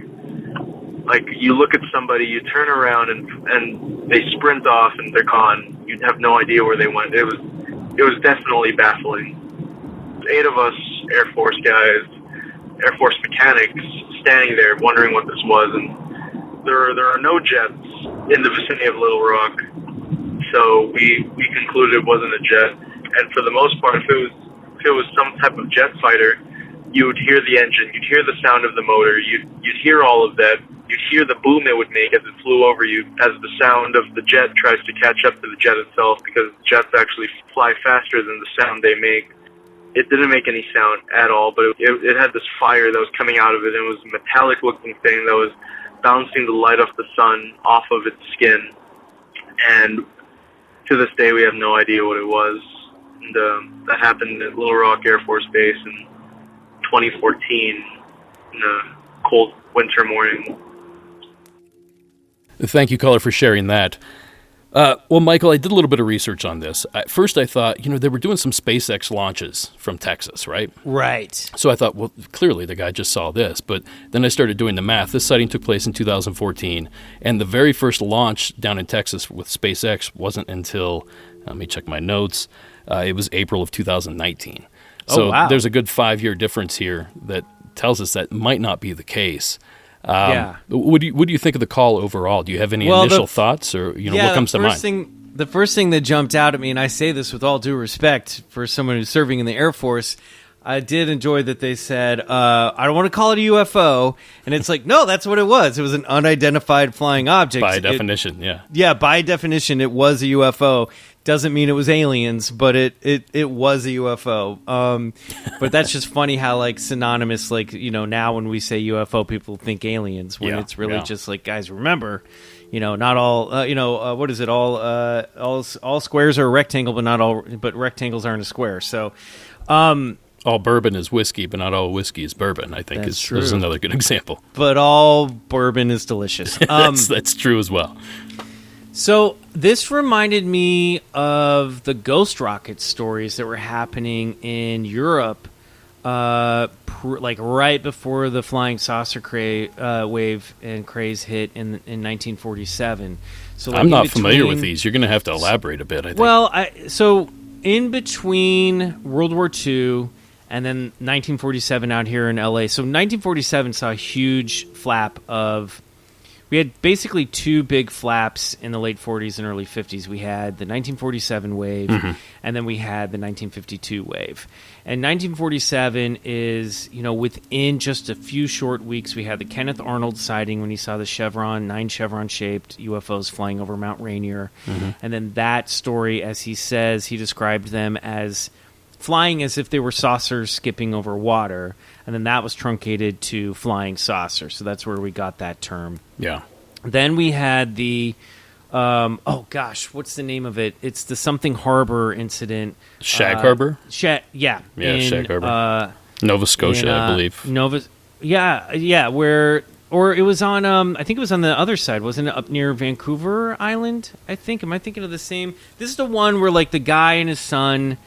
E: you look at somebody, you turn around, and they sprint off, and they're gone. You have no idea where they went. It was definitely baffling. 8 of us, Air Force guys, Air Force mechanics, standing there wondering what this was, and there are no jets in the vicinity of Little Rock, so we concluded it wasn't a jet. And for the most part, if it was some type of jet fighter, you would hear the engine, you'd hear the sound of the motor, you'd hear all of that, you'd hear the boom it would make as it flew over you, as the sound of the jet tries to catch up to the jet itself, because jets actually fly faster than the sound they make. It didn't make any sound at all, but it had this fire that was coming out of it, and it was a metallic-looking thing that was bouncing the light of the sun off of its skin. And to this day, we have no idea what it was. And that happened at Little Rock Air Force Base in 2014, in a cold winter morning.
C: Thank you, caller, for sharing that. Well, Michael, I did a little bit of research on this. At first, I thought, they were doing some SpaceX launches from Texas, right?
B: Right.
C: So I thought, well, clearly the guy just saw this. But then I started doing the math. This sighting took place in 2014, and the very first launch down in Texas with SpaceX wasn't until, let me check my notes, it was April of 2019. So
B: wow.
C: There's a good 5-year difference here that tells us that might not be the case.
B: Yeah.
C: What do you think of the call overall? Do you have any initial thoughts, or what comes to mind?
B: The first thing that jumped out at me, and I say this with all due respect for someone who's serving in the Air Force, I did enjoy that they said, I don't want to call it a UFO. And it's like, no, that's what it was. It was an unidentified flying object.
C: By definition, yeah.
B: Yeah, by definition, it was a UFO. Doesn't mean it was aliens, but it was a UFO. But that's just funny how, like, synonymous, like, now when we say UFO, people think aliens, when it's really just like, guys, remember, not all, what is it? All squares are a rectangle, but rectangles aren't a square. So,
C: all bourbon is whiskey, but not all whiskey is bourbon, I think is another good example.
B: But all bourbon is delicious.
C: That's true as well.
B: So this reminded me of the ghost rocket stories that were happening in Europe, like right before the flying saucer wave and craze hit in 1947. So like
C: I'm not familiar with these. You're going to have to elaborate a bit, I think.
B: Well, so in between World War II and then 1947 out here in LA. So 1947 saw a huge flap of... We had basically two big flaps in the late 40s and early 50s. We had the 1947 wave, and then we had the 1952 wave. And 1947 is, within just a few short weeks, we had the Kenneth Arnold sighting when he saw the 9 chevron-shaped UFOs flying over Mount Rainier. And then that story, as he says, he described them as flying as if they were saucers skipping over water. And then that was truncated to flying saucer. So that's where we got that term.
C: Yeah.
B: Then we had the, what's the name of it? It's the something harbor incident.
C: Shag Harbor?
B: Yeah.
C: Yeah, Shag Harbor. Nova Scotia, I believe. Or it was on, I think it was on the other side. Wasn't it up near Vancouver Island, I think? Am I thinking of the same? This is the one where, like, the guy and his son...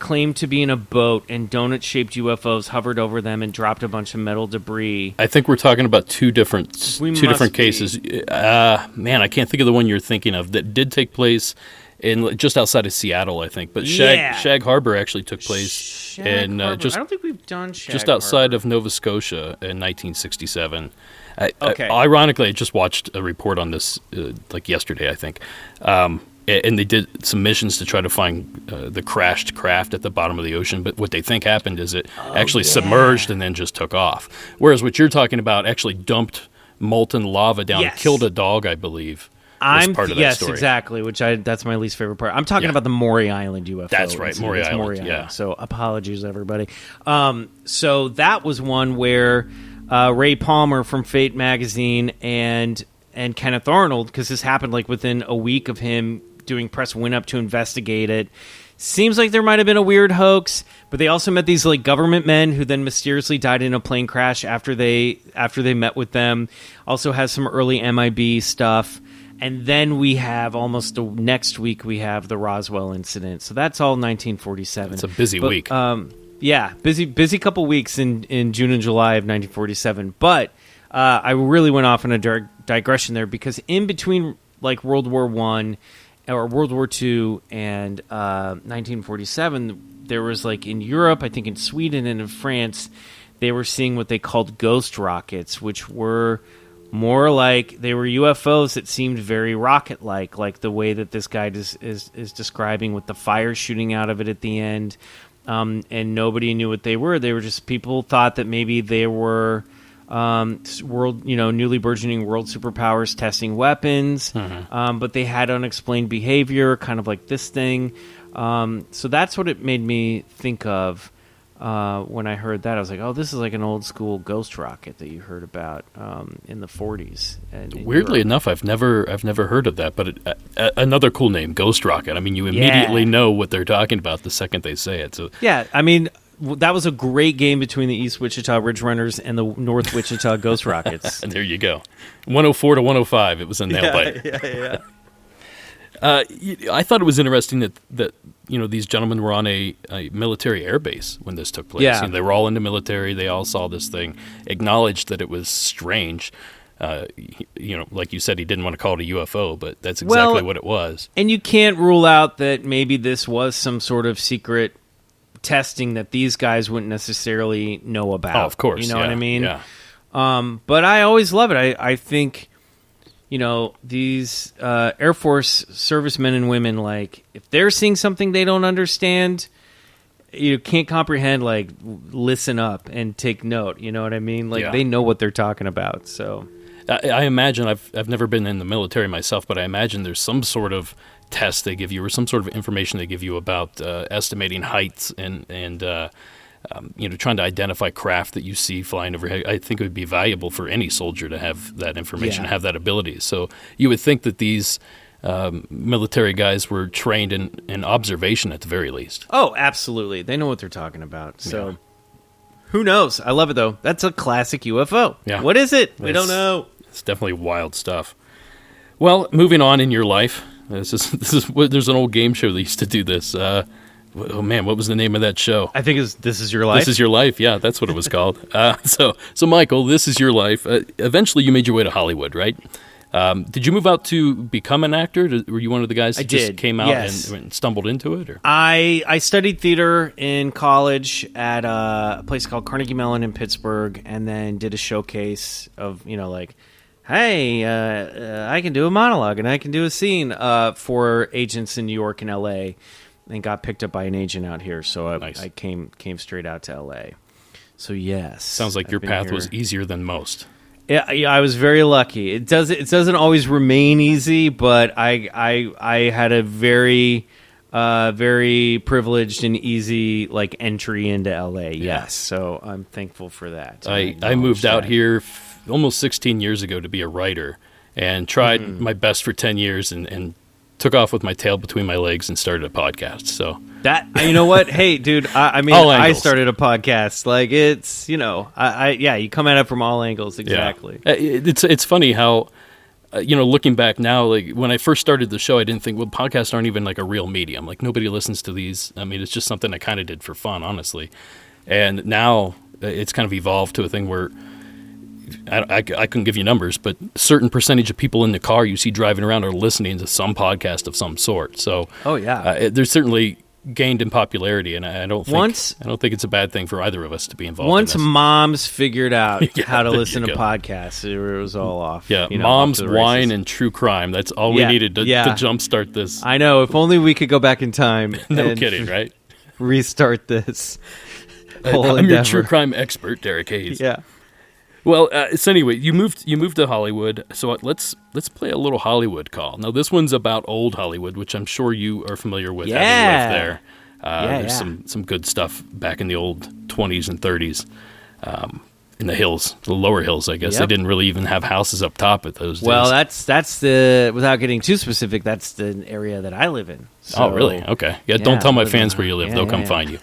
C: claimed to be in a boat, and donut-shaped UFOs hovered over them and dropped a bunch of metal debris. I think we're talking about two different cases. Man, I can't think of the one you're thinking of that did take place in just outside of Seattle, I think. But Shag Harbor actually took place
B: I don't think we've done Shag
C: just outside
B: Harbor.
C: of Nova Scotia in 1967.
B: Okay.
C: Ironically, I just watched a report on this like yesterday, I think. And they did some missions to try to find the crashed craft at the bottom of the ocean. But what they think happened is it actually submerged and then just took off. Whereas what you're talking about actually dumped molten lava down and killed a dog, I believe. Part of that story.
B: Exactly. That's my least favorite part. I'm talking about the Maury Island UFO.
C: That's right, Maury Island. Yeah.
B: So apologies, everybody. So that was one where Ray Palmer from Fate magazine and Kenneth Arnold, because this happened like within a week of him doing press, went up to investigate it. Seems like there might have been a weird hoax, but they also met these like government men who then mysteriously died in a plane crash after they met with them. Also has some early MIB stuff. And then we have almost next week we have the Roswell incident. So that's all 1947.
C: It's a busy week.
B: Busy couple weeks in June and July of 1947. But I really went off on a digression there, because in between like World War I or World War II and 1947, there was like in Europe, I think in Sweden and in France, they were seeing what they called ghost rockets, which were more like they were UFOs that seemed very rocket-like the way that this guy is describing, with the fire shooting out of it at the end, and nobody knew what they were. They were just, people thought that maybe they were newly burgeoning world superpowers testing weapons, but they had unexplained behavior, kind of like this thing. So that's what it made me think of when I heard that. I was like, oh, this is like an old school ghost rocket that you heard about in the 40s.
C: Weirdly enough, I've never heard of that, but another cool name, ghost rocket. I mean, you immediately know what they're talking about the second they say it. So
B: yeah, I mean, that was a great game between the East Wichita Ridge Runners and the North Wichita Ghost Rockets.
C: There you go. 104 to 105, it was a nail bite.
B: Yeah.
C: I thought it was interesting that these gentlemen were on a military air base when this took place.
B: Yeah.
C: They were all in the military. They all saw this thing, acknowledged that it was strange. Like you said, he didn't want to call it a UFO, but that's exactly what it was.
B: And you can't rule out that maybe this was some sort of secret testing that these guys wouldn't necessarily know about.
C: Oh, of course.
B: You know what I mean?
C: Yeah.
B: But I always love it. I think, these Air Force servicemen and women, like, if they're seeing something they don't understand, you can't comprehend, like, listen up and take note. You know what I mean? Like, they know what they're talking about. So
C: I imagine, I've never been in the military myself, but I imagine there's some sort of test they give you or some sort of information they give you about estimating heights and trying to identify craft that you see flying overhead. I think it would be valuable for any soldier to have that information, have that ability. So you would think that these military guys were trained in observation at the very least.
B: Oh, absolutely. They know what they're talking about. So who knows? I love it, though. That's a classic UFO. Yeah. What is it? We don't know.
C: It's definitely wild stuff. Well, moving on in your life, this is there's an old game show that used to do this. Oh man, what was the name of that show?
B: I think it's This Is Your Life.
C: This Is Your Life, yeah, that's what it was called. So Michael, This Is Your Life. Eventually, you made your way to Hollywood, right? Did you move out to become an actor? Were you one of the guys that just came out and stumbled into it? Or?
B: I studied theater in college at a place called Carnegie Mellon in Pittsburgh, and then did a showcase of, like, hey, I can do a monologue and I can do a scene for agents in New York and L.A., and got picked up by an agent out here. So I came straight out to L.A. So yes.
C: Sounds like your path was easier than most.
B: Yeah, I was very lucky. It doesn't always remain easy, but I had a very very privileged and easy entry into LA. Yes, so I'm thankful for that.
C: I moved out here almost 16 years ago to be a writer, and tried my best for 10 years and took off with my tail between my legs and started a podcast. So
B: that, you know what? Hey, dude, I started a podcast. Like, it's, you come at it from all angles. Exactly.
C: Yeah. It's funny how, looking back now, like when I first started the show, I didn't think, podcasts aren't even like a real medium. Like nobody listens to these. I mean, it's just something I kind of did for fun, honestly. And now it's kind of evolved to a thing where I couldn't give you numbers, but a certain percentage of people in the car you see driving around are listening to some podcast of some sort. So, there's certainly gained in popularity, and I don't think it's a bad thing for either of us to be involved.
B: Once
C: in this.
B: moms figured out how to listen to podcasts, it was all off.
C: Yeah, moms, wine, and true crime. That's all we needed to jumpstart this.
B: I know. If only we could go back in time.
C: No kidding, right?
B: Restart this.
C: I'm your true crime expert, Derek Hayes.
B: Yeah.
C: Well, so anyway, you moved to Hollywood. So let's play a little Hollywood call. Now, this one's about old Hollywood, which I'm sure you are familiar with, having lived there. There's some good stuff back in the old 20s and 30s in the hills, the lower hills, I guess. They didn't really even have houses up top at those days.
B: Well, that's the, without getting too specific, that's the area that I live in. So,
C: oh, really? Okay. Yeah, don't tell my fans where you live. They'll come find you.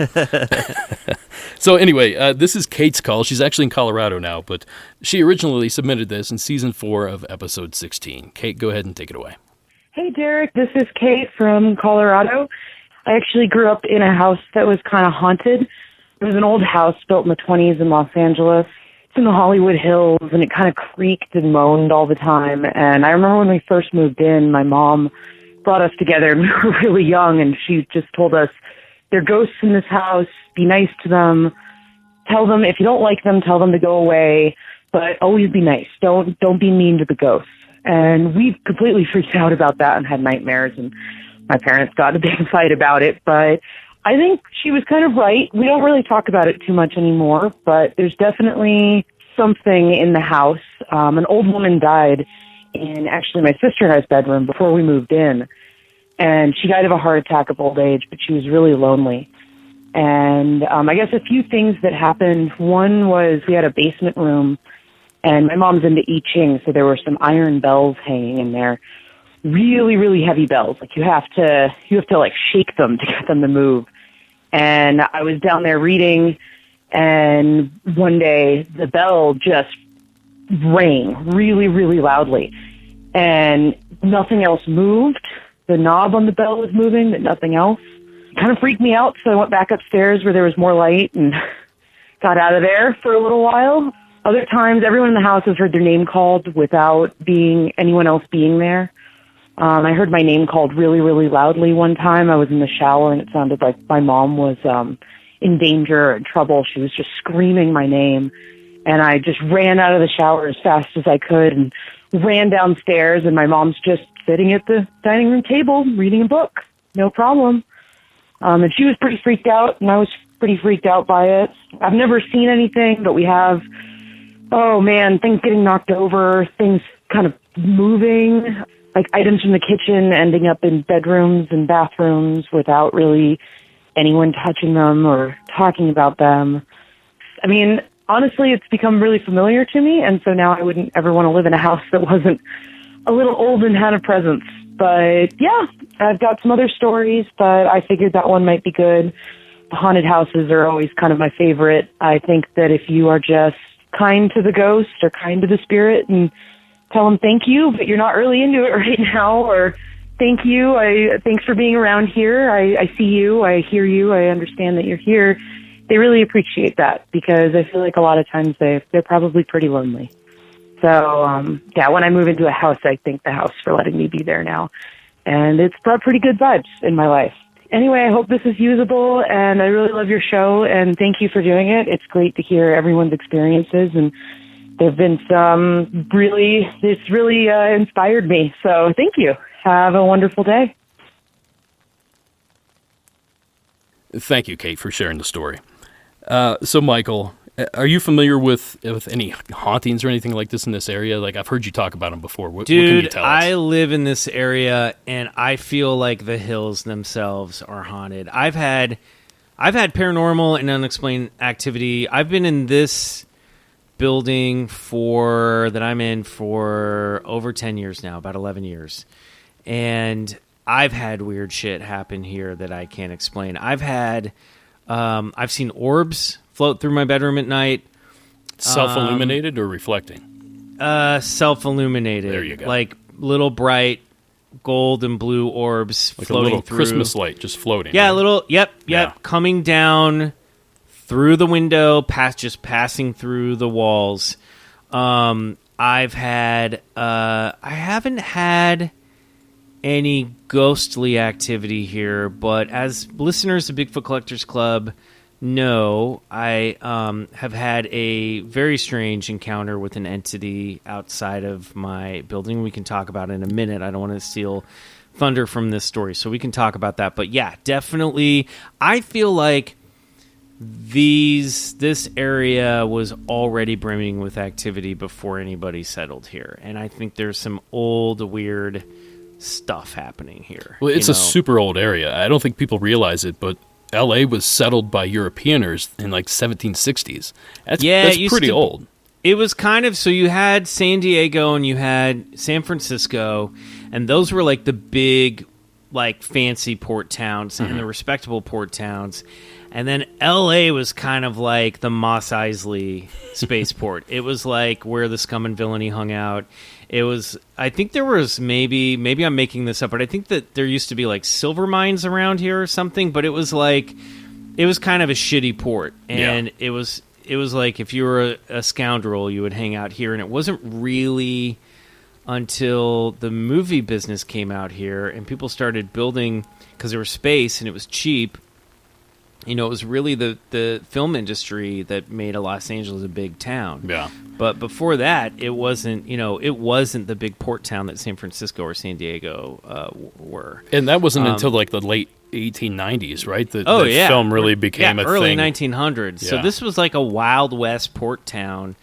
C: So anyway, this is Kate's call. She's actually in Colorado now, but she originally submitted this in Season 4 of Episode 16. Kate, go ahead and take it away.
F: Hey, Derek. This is Kate from Colorado. I actually grew up in a house that was kind of haunted. It was an old house built in the 20s in Los Angeles. It's in the Hollywood Hills, and it kind of creaked and moaned all the time. And I remember when we first moved in, my mom brought us together, and we were really young, and she just told us, there are ghosts in this house, be nice to them, tell them, if you don't like them, tell them to go away, but always be nice. Don't be mean to the ghosts. And we completely freaked out about that and had nightmares, and my parents got in a big fight about it, but I think she was kind of right. We don't really talk about it too much anymore, but there's definitely something in the house. An old woman died in actually my sister and I's bedroom before we moved in, and she died of a heart attack of old age, but she was really lonely. And I guess a few things that happened. One was we had a basement room, and my mom's into I Ching, so there were some iron bells hanging in there. Really, really heavy bells. Like you have to like shake them to get them to move. And I was down there reading, and one day the bell just rang really, really loudly, and nothing else moved. The knob on the bell was moving, but nothing else. It kind of freaked me out, so I went back upstairs where there was more light and got out of there for a little while. Other times, everyone in the house has heard their name called without anyone else being there. I heard my name called really, really loudly one time. I was in the shower, and it sounded like my mom was in danger or in trouble. She was just screaming my name, and I just ran out of the shower as fast as I could and ran downstairs, and my mom's just sitting at the dining room table reading a book. No problem. And she was pretty freaked out, and I was pretty freaked out by it. I've never seen anything, but we have, oh man, things getting knocked over, things kind of moving, like items from the kitchen ending up in bedrooms and bathrooms without really anyone touching them or talking about them. I mean, honestly, it's become really familiar to me, and so now I wouldn't ever want to live in a house that wasn't a little old and had a presence. But yeah, I've got some other stories, but I figured that one might be good. The haunted houses are always kind of my favorite. I think that if you are just kind to the ghost or kind to the spirit and tell them thank you, but you're not really into it right now, or thank you, thanks for being around here, I see you, I hear you, I understand that you're here, they really appreciate that, because I feel like a lot of times they're probably pretty lonely. So, yeah, when I move into a house, I thank the house for letting me be there now. And it's brought pretty good vibes in my life. Anyway, I hope this is usable, and I really love your show, and thank you for doing it. It's great to hear everyone's experiences, and there have been some it's really inspired me. So thank you. Have a wonderful day.
C: Thank you, Kate, for sharing the story. So, Michael, are you familiar with any hauntings or anything like this in this area? Like, I've heard you talk about them before. What can you tell us?
B: I live in this area, and I feel like the hills themselves are haunted. I've had paranormal and unexplained activity. I've been in this building that I'm in for over 10 years now, about 11 years. And I've had weird shit happen here that I can't explain. I've seen orbs float through my bedroom at night.
C: Self-illuminated or reflecting?
B: Self-illuminated.
C: There you go.
B: Like little bright gold and blue orbs
C: like
B: floating
C: a little
B: through.
C: Christmas light just floating.
B: Yeah,
C: right?
B: a little, yep,
C: Yeah.
B: coming down through the window, just passing through the walls. I haven't had any ghostly activity here, but as listeners of Bigfoot Collectors Club know, I have had a very strange encounter with an entity outside of my building. We can talk about it in a minute. I don't want to steal thunder from this story, so we can talk about that. But yeah, definitely, I feel like this area was already brimming with activity before anybody settled here, and I think there's some old weird stuff happening here.
C: Well, it's a super old area. I don't think people realize it, but L.A. was settled by Europeaners in like 1760s. That's pretty old.
B: It was kind of, so you had San Diego and you had San Francisco, and those were like the big, like fancy port towns and the respectable port towns. And then L.A. was kind of like the Mos Eisley spaceport. It was like where the scum and villainy hung out. It was, I think there was maybe I'm making this up, but I think that there used to be like silver mines around here or something, but it was kind of a shitty port. And it was like if you were a scoundrel, you would hang out here. And it wasn't really until the movie business came out here and people started building, because there was space and it was cheap. It was really the film industry that made Los Angeles a big town.
C: Yeah.
B: But before that, it wasn't the big port town that San Francisco or San Diego were.
C: And that wasn't until like the late 1890s, right? That
B: yeah.
C: film really became a
B: early
C: thing.
B: 1900s.
C: Yeah.
B: So this was like a Wild West port town.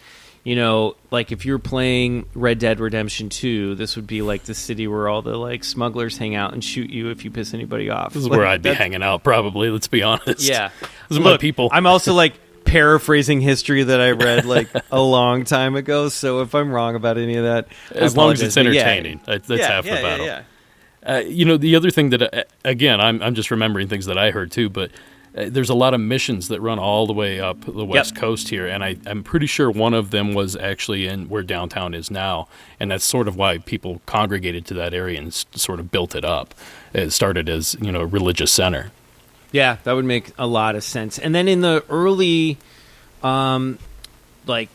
B: Like if you're playing Red Dead Redemption 2, this would be like the city where all the like smugglers hang out and shoot you if you piss anybody off.
C: This is where I'd be hanging out, probably. Let's be honest.
B: Yeah.
C: Those are my people.
B: I'm also like paraphrasing history that I read like a long time ago. So if I'm wrong about any of that,
C: as long as it's entertaining, that's half the battle.
B: Yeah.
C: The other thing that, again, I'm just remembering things that I heard too, but there's a lot of missions that run all the way up the West Coast here, and I'm pretty sure one of them was actually in where downtown is now, and that's sort of why people congregated to that area and sort of built it up. It started as, a religious center.
B: Yeah, that would make a lot of sense. And then in the early, like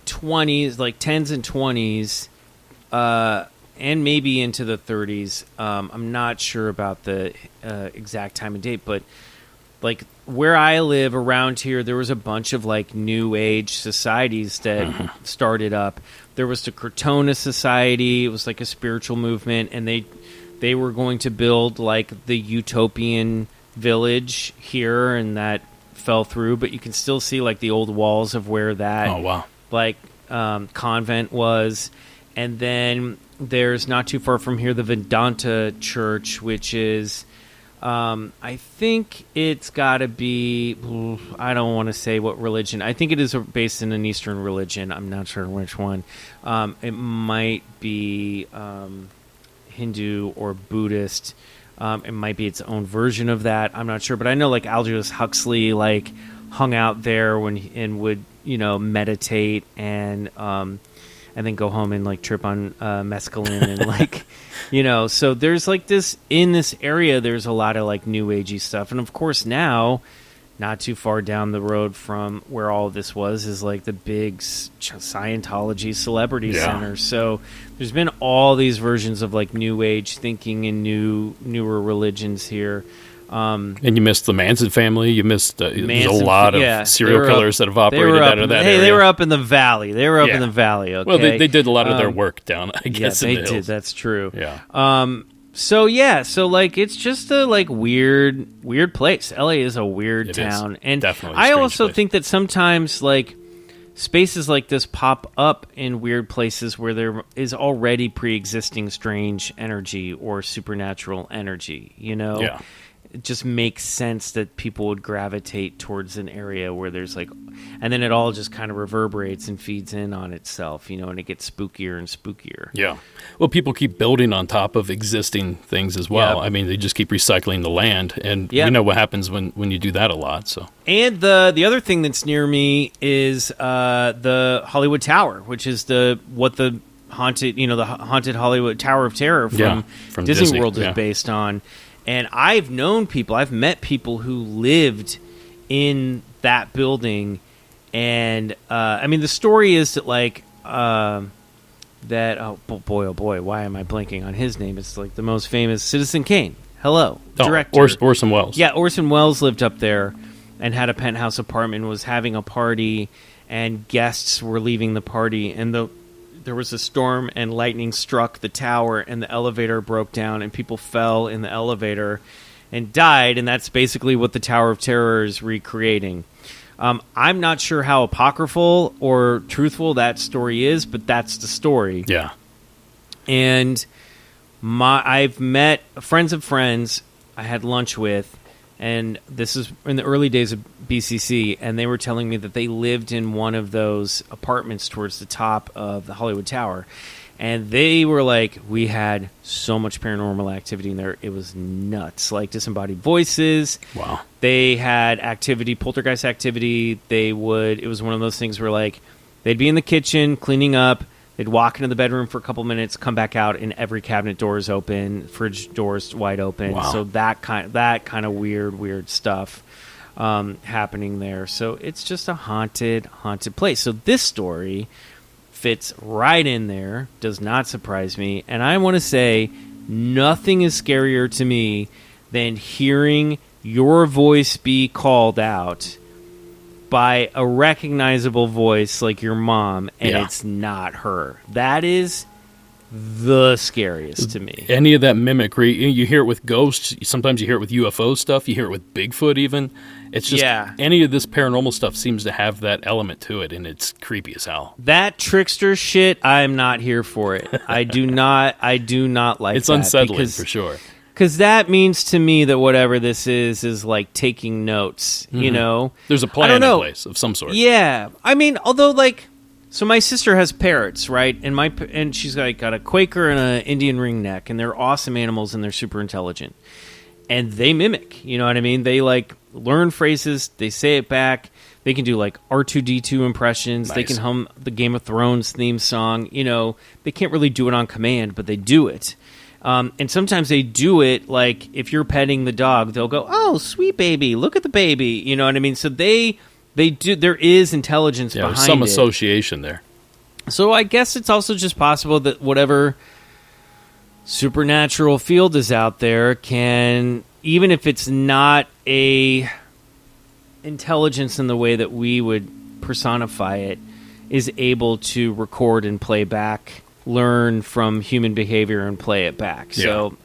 B: 20s, like 10s and 20s, and maybe into the 30s, I'm not sure about the exact time and date, but like where I live around here, there was a bunch of like new age societies that started up. There was the Crotona Society. It was like a spiritual movement, and they were going to build like the utopian village here, and that fell through, but you can still see like the old walls of where that convent was. And then there's not too far from here the Vedanta Church, which is I think it's got to be, I don't want to say what religion. I think it is based in an Eastern religion. I'm not sure which one. It might be Hindu or Buddhist. It might be its own version of that. I'm not sure. But I know like Aldous Huxley like hung out there and would, meditate and then go home and like trip on mescaline and like, so there's like this in this area. There's a lot of like new agey stuff, and of course now, not too far down the road from where all of this was is like the big Scientology Celebrity Center. So there's been all these versions of like new age thinking and newer religions here.
C: And you missed the Manson family. You missed there's a lot of serial killers that have operated out of that area.
B: They were up in the valley. Okay.
C: Well, they did a lot of their work down, I guess, in the hills.
B: Did. That's true.
C: Yeah.
B: So like it's just a like weird place. LA is a weird town, and
C: definitely
B: I also think that sometimes like spaces like this pop up in weird places where there is already pre-existing strange energy or supernatural energy.
C: Yeah.
B: It just makes sense that people would gravitate towards an area where there's like, and then it all just kind of reverberates and feeds in on itself, and it gets spookier and spookier.
C: Yeah. Well, people keep building on top of existing things as well.
B: Yep.
C: I mean, they just keep recycling the land, and we know what happens when you do that a lot. So.
B: And the other thing that's near me is the Hollywood Tower, which is the haunted Hollywood Tower of Terror from Disney World is based on. And I've met people who lived in that building, and the story is that like oh boy, why am I blanking on his name? It's like the most famous Citizen Kane. Director
C: Orson Welles.
B: Yeah, Orson Welles lived up there and had a penthouse apartment, was having a party, and guests were leaving the party, and there was a storm and lightning struck the tower and the elevator broke down and people fell in the elevator and died, and that's basically what the Tower of Terror is recreating. I'm not sure how apocryphal or truthful that story is, but that's the story.
C: Yeah.
B: And I've met friends of friends I had lunch with, and this is in the early days of BCC, and they were telling me that they lived in one of those apartments towards the top of the Hollywood Tower. And they were like, we had so much paranormal activity in there. It was nuts. Like disembodied voices.
C: Wow.
B: They had activity, poltergeist activity. It was one of those things where like they'd be in the kitchen cleaning up. They'd walk into the bedroom for a couple minutes, come back out, and every cabinet door is open, fridge doors wide open.
C: Wow.
B: So that kind of weird stuff happening there. So it's just a haunted place. So this story fits right in there, does not surprise me. And I want to say nothing is scarier to me than hearing your voice be called out by a recognizable voice like your mom, and it's not her. That is the scariest to me.
C: Any of that mimicry, you hear it with ghosts, sometimes you hear it with UFO stuff, you hear it with Bigfoot even. It's just any of this paranormal stuff seems to have that element to it, and it's creepy as hell.
B: That trickster shit, I'm not here for it. I do not like
C: it's
B: that.
C: It's unsettling for sure.
B: Because that means to me that whatever this is like taking notes,
C: There's a plan in place of some sort.
B: Yeah. I mean, although like, so my sister has parrots, right? And she's got a Quaker and an Indian ringneck, and they're awesome animals and they're super intelligent. And they mimic, you know what I mean? They like learn phrases, they say it back. They can do like R2-D2 impressions. Nice. They can hum the Game of Thrones theme song. They can't really do it on command, but they do it. And sometimes they do it like if you're petting the dog, they'll go, "Oh, sweet baby, look at the baby." You know what I mean? So they do. There is intelligence behind
C: there's some association there.
B: So I guess it's also just possible that whatever supernatural field is out there can, even if it's not a intelligence in the way that we would personify it, is able to record and play back, learn from human behavior and play it back. So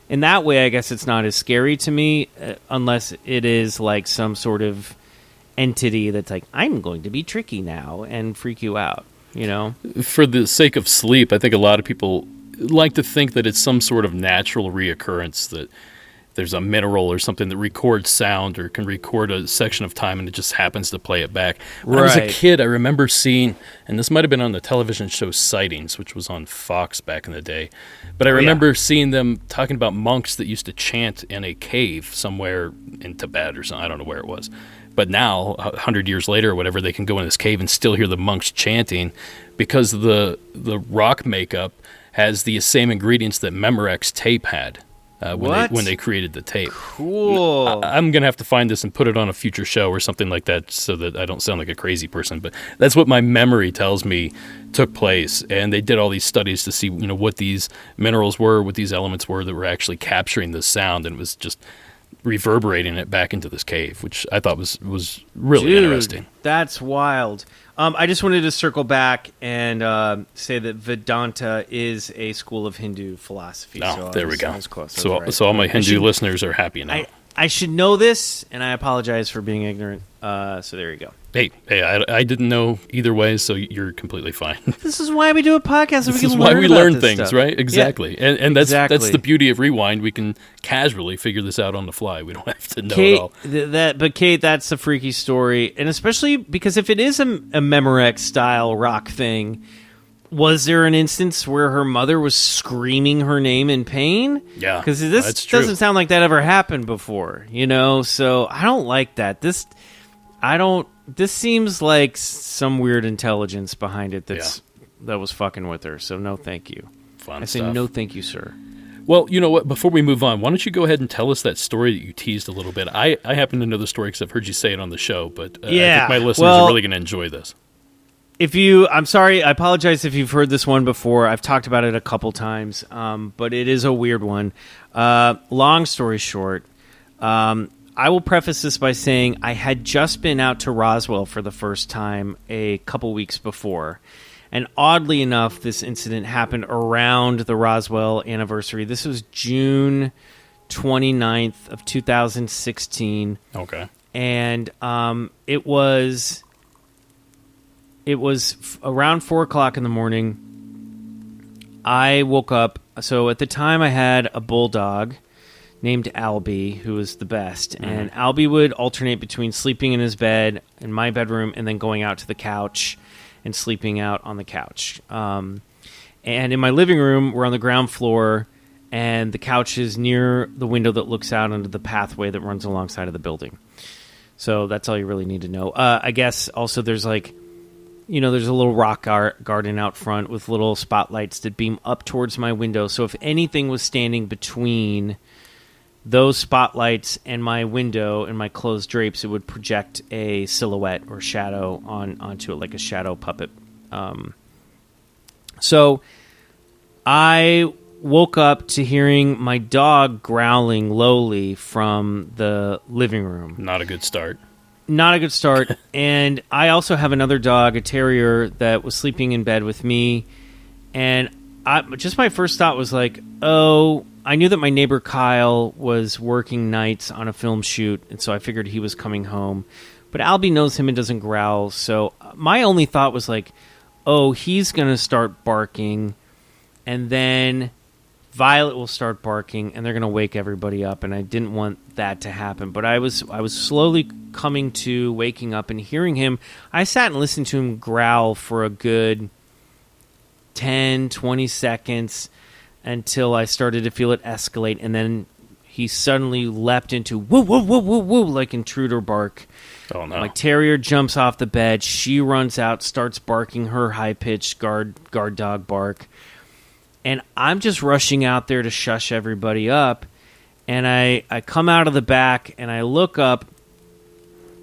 B: in that way, I guess it's not as scary to me, unless it is like some sort of entity that's like, I'm going to be tricky now and freak you out, you know?
C: For the sake of sleep, I think a lot of people like to think that it's some sort of natural reoccurrence, that there's a mineral or something that records sound or can record a section of time and it just happens to play it back. When I was a kid, I remember seeing, and this might have been on the television show Sightings, which was on Fox back in the day, but I remember seeing them talking about monks that used to chant in a cave somewhere in Tibet or something. I don't know where it was. But now, 100 years later or whatever, they can go in this cave and still hear the monks chanting because the rock makeup has the same ingredients that Memorex tape had. When they created the tape.
B: Cool.
C: I'm going to have to find this and put it on a future show or something like that so that I don't sound like a crazy person. But that's what my memory tells me took place. And they did all these studies to see, what these minerals were, what these elements were that were actually capturing the sound. And it was just reverberating it back into this cave, which I thought was really interesting.
B: That's wild. I just wanted to circle back and say that Vedanta is a school of Hindu philosophy.
C: Oh, there we go.
B: So
C: all my Hindu listeners are happy now.
B: I should know this, and I apologize for being ignorant. So there you go.
C: Hey, I didn't know either way, so you're completely fine.
B: This is why we do a podcast. So
C: this
B: we can
C: is why we learn things,
B: stuff.
C: Right? Exactly.
B: Yeah,
C: and that's the beauty of Rewind. We can casually figure this out on the fly. We don't have to know it all.
B: But Kate, that's a freaky story, and especially because if it is a Memorex style rock thing, was there an instance where her mother was screaming her name in pain?
C: Yeah,
B: because this doesn't sound like that ever happened before. So I don't like that. This seems like some weird intelligence behind it that was fucking with her. So no, thank you.
C: Fun
B: I say
C: stuff.
B: no, thank you, sir.
C: Well, you know what? Before we move on, why don't you go ahead and tell us that story that you teased a little bit? I happen to know the story because I've heard you say it on the show, but I think my listeners are really going to enjoy this.
B: I'm sorry, I apologize if you've heard this one before. I've talked about it a couple times, but it is a weird one. Long story short, I will preface this by saying I had just been out to Roswell for the first time a couple weeks before. And oddly enough, this incident happened around the Roswell anniversary. This was June 29th of 2016.
C: Okay.
B: And it was around 4 o'clock in the morning. I woke up. So at the time I had a bulldog named Albie, who was the best. Mm-hmm. And Albie would alternate between sleeping in his bed in my bedroom and then going out to the couch and sleeping out on the couch. And in my living room, we're on the ground floor, and the couch is near the window that looks out onto the pathway that runs alongside of the building. So that's all you really need to know. I guess also there's there's a little rock garden out front with little spotlights that beam up towards my window. So if anything was standing between those spotlights and my window and my closed drapes, it would project a silhouette or shadow onto it, like a shadow puppet. So I woke up to hearing my dog growling lowly from the living room.
C: Not a good start.
B: Not a good start. And I also have another dog, a terrier, that was sleeping in bed with me. And my first thought was like, I knew that my neighbor Kyle was working nights on a film shoot, and so I figured he was coming home. But Albie knows him and doesn't growl, so my only thought was like, he's going to start barking, and then Violet will start barking, and they're going to wake everybody up, and I didn't want that to happen. But I was slowly coming to, waking up, and hearing him. I sat and listened to him growl for a good 10, 20 seconds, until I started to feel it escalate, and then he suddenly leapt into woo, woo, woo, woo, woo, like intruder bark.
C: Oh, no.
B: My terrier jumps off the bed. She runs out, starts barking her high-pitched guard dog bark. And I'm just rushing out there to shush everybody up. And I come out of the back, and I look up,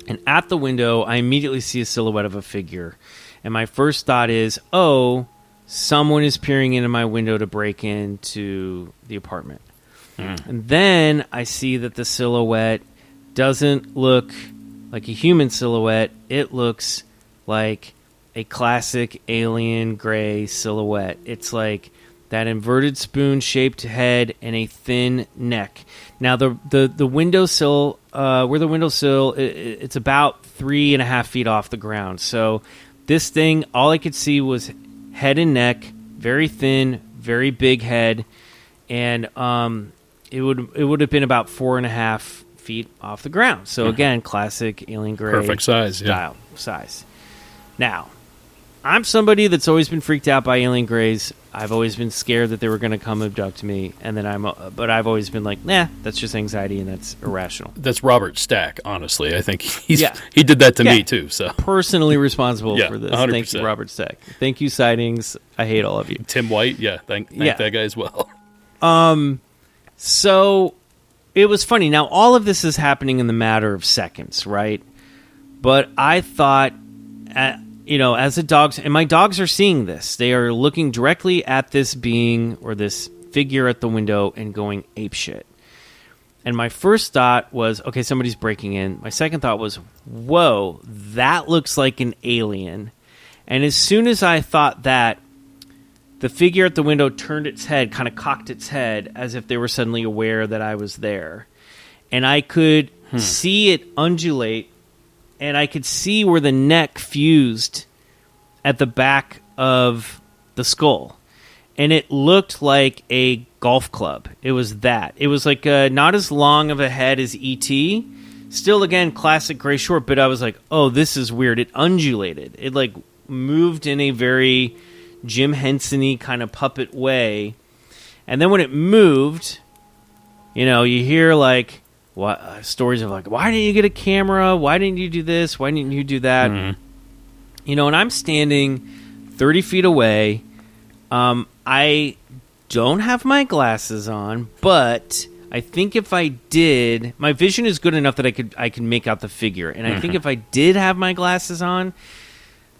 B: and at the window, I immediately see a silhouette of a figure. And my first thought is, someone is peering into my window to break into the apartment. And then I see that the silhouette doesn't look like a human silhouette. It looks like a classic alien gray silhouette. It's like that inverted spoon-shaped head, and a thin neck. Now, the windowsill, where the windowsill, it's about 3.5 feet off the ground. So this thing, all I could see was head and neck, very thin, very big head, and it would have been about 4.5 feet off the ground. So again, classic alien gray,
C: Perfect size,
B: style size. Now, I'm somebody that's always been freaked out by alien grays. I've always been scared that they were going to come abduct me, and then but I've always been like, nah, that's just anxiety and that's irrational.
C: That's Robert Stack, honestly. I think he did that to me too. So
B: personally responsible
C: Yeah,
B: for this.
C: 100%.
B: Thank you, Robert Stack. Thank you, Sightings. I hate all of you.
C: Tim White, thank that guy as well.
B: So it was funny. Now, all of this is happening in the matter of seconds, right? But I thought, as the dogs, and my dogs are seeing this, they are looking directly at this being or this figure at the window and going apeshit. And my first thought was, okay, somebody's breaking in. My second thought was, whoa, that looks like an alien. And as soon as I thought that, the figure at the window turned its head, kind of cocked its head, as if they were suddenly aware that I was there. And I could see it undulate, and I could see where the neck fused at the back of the skull. And it looked like a golf club. It was that. It was like not as long of a head as E.T. Still, again, classic gray short, but I was like, oh, this is weird. It undulated. It, like, moved in a very Jim Henson-y kind of puppet way. And then when it moved, you hear, like, stories of, like, why didn't you get a camera? Why didn't you do this? Why didn't you do that? Mm-hmm. And I'm standing 30 feet away. I don't have my glasses on, but I think if I did, my vision is good enough that I can make out the figure. And I think if I did have my glasses on,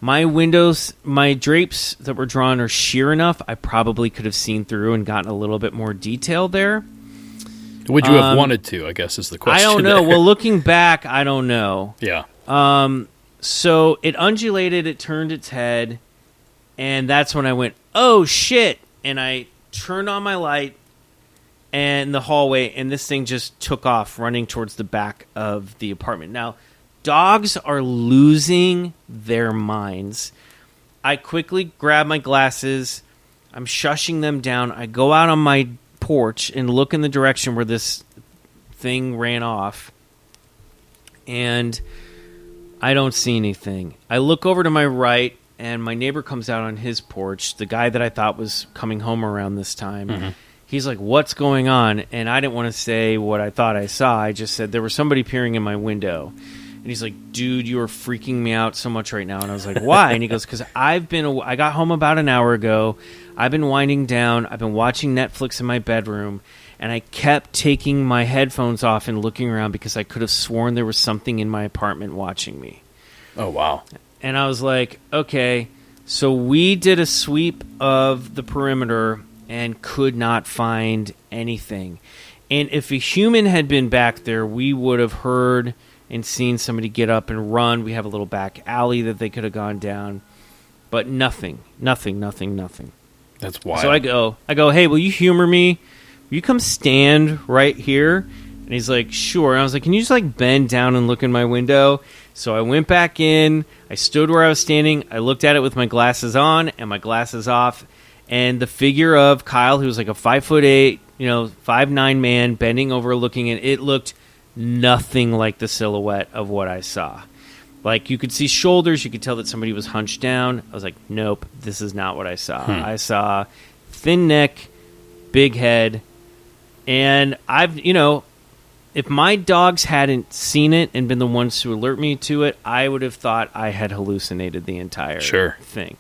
B: my windows, my drapes that were drawn are sheer enough, I probably could have seen through and gotten a little bit more detail there.
C: Would you have wanted to, I guess, is the question.
B: I don't know.
C: There.
B: Well, looking back, I don't know.
C: Yeah.
B: So it undulated, it turned its head, and that's when I went, oh, shit. And I turned on my light and the hallway, and this thing just took off running towards the back of the apartment. Now, dogs are losing their minds. I quickly grab my glasses. I'm shushing them down. I go out on my porch and look in the direction where this thing ran off, and I don't see anything. I look over to my right, and my neighbor comes out on his porch, the guy that I thought was coming home around this time. Mm-hmm. He's like, what's going on? And I didn't want to say what I thought I saw. I just said, there was somebody peering in my window. And he's like, dude, you are freaking me out so much right now. And I was like, why? And he goes, because I got home about an hour ago. I've been winding down. I've been watching Netflix in my bedroom. And I kept taking my headphones off and looking around because I could have sworn there was something in my apartment watching me.
C: Oh, wow.
B: And I was like, okay. So we did a sweep of the perimeter and could not find anything. And if a human had been back there, we would have heard and seen somebody get up and run. We have a little back alley that they could have gone down. But nothing. That's
C: wild.
B: So I go, hey, will you humor me? Will you come stand right here? And he's like, sure. And I was like, can you just like bend down and look in my window? So I went back in. I stood where I was standing. I looked at it with my glasses on and my glasses off. And the figure of Kyle, who was like a 5'8", 5'9" man, bending over, looking at it, looked nothing like the silhouette of what I saw. Like, you could see shoulders. You could tell that somebody was hunched down. I was like, nope, this is not what I saw. I saw thin neck, big head. And if my dogs hadn't seen it and been the ones to alert me to it, I would have thought I had hallucinated the entire thing.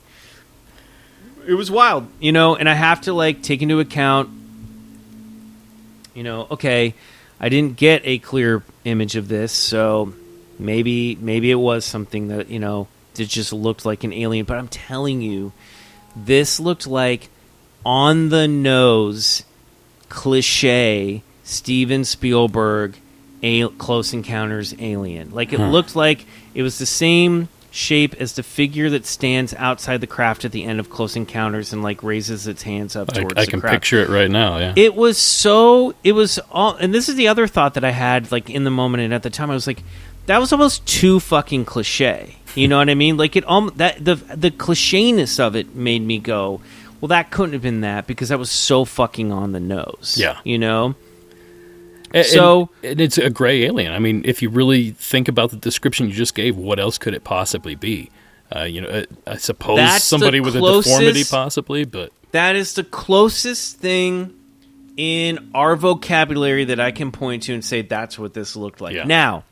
B: It was wild, and I have to, like, take into account, okay, I didn't get a clear image of this, so maybe it was something that, that just looked like an alien. But I'm telling you, this looked like on-the-nose, cliche, Steven Spielberg, Close Encounters alien. Like, it looked like it was the same shape as the figure that stands outside the craft at the end of Close Encounters and like raises its hands up towards the craft.
C: I can picture it right now, yeah.
B: It was all, and this is the other thought that I had like in the moment, and at the time I was like, that was almost too fucking cliche. You know what I mean? Like the clichéness of it made me go, well, that couldn't have been that, because that was so fucking on the nose.
C: Yeah.
B: You know?
C: And it's a gray alien. I mean, if you really think about the description you just gave, what else could it possibly be? I suppose somebody with a deformity, possibly, but
B: that is the closest thing in our vocabulary that I can point to and say that's what this looked like.
C: Yeah.
B: Now,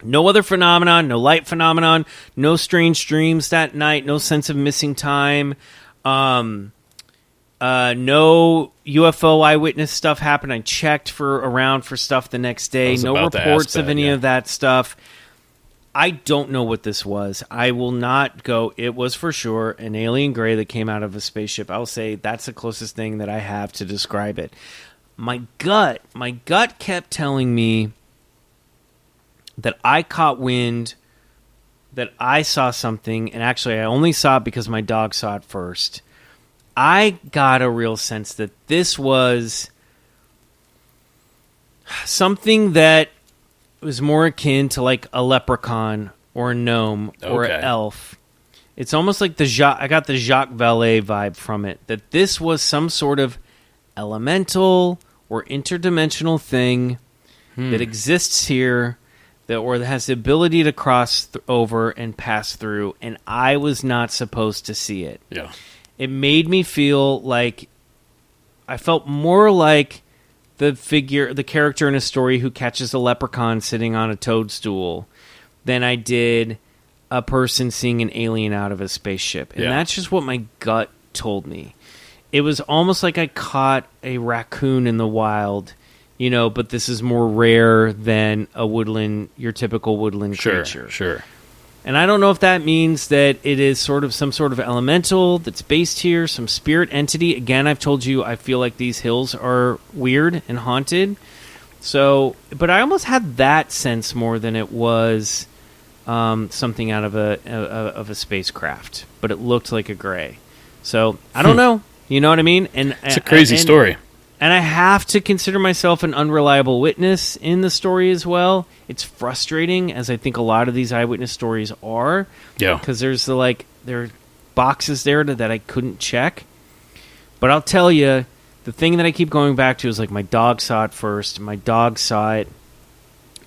B: no other phenomenon, no light phenomenon, no strange dreams that night, no sense of missing time. No UFO eyewitness stuff happened. I checked around for stuff the next day. No reports of any of that stuff. I don't know what this was. I will not go, it was for sure an alien gray that came out of a spaceship. I'll say that's the closest thing that I have to describe it. My gut kept telling me that I caught wind, that I saw something, and actually I only saw it because my dog saw it first. I got a real sense that this was something that was more akin to like a leprechaun or a gnome or an elf. It's almost like I got the Jacques Vallée vibe from it, that this was some sort of elemental or interdimensional thing that exists here, that has the ability to cross over and pass through, and I was not supposed to see it.
C: Yeah.
B: It made me feel like I felt more like the character in a story who catches a leprechaun sitting on a toadstool than I did a person seeing an alien out of a spaceship. And that's just what my gut told me. It was almost like I caught a raccoon in the wild, but this is more rare than your typical woodland creature.
C: Sure.
B: And I don't know if that means that it is sort of some sort of elemental that's based here, some spirit entity. Again, I've told you I feel like these hills are weird and haunted. So, but I almost had that sense more than it was something out of a spacecraft. But it looked like a gray. So I don't know. You know what I mean? And
C: it's a crazy story.
B: And I have to consider myself an unreliable witness in the story as well. It's frustrating, as I think a lot of these eyewitness stories are.
C: Yeah.
B: Because there are boxes there that I couldn't check. But I'll tell you, the thing that I keep going back to is like my dog saw it first. My dog saw it.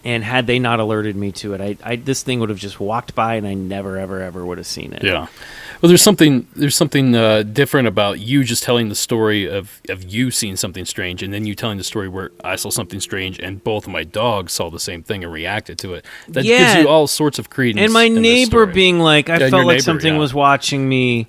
B: And had they not alerted me to it, this thing would have just walked by and I never, ever, ever would have seen it.
C: Yeah. Well, there's something different about you just telling the story of you seeing something strange, and then you telling the story where I saw something strange and both of my dogs saw the same thing and reacted to it. That gives you all sorts of credence.
B: And my neighbor being like, I felt like something was watching me.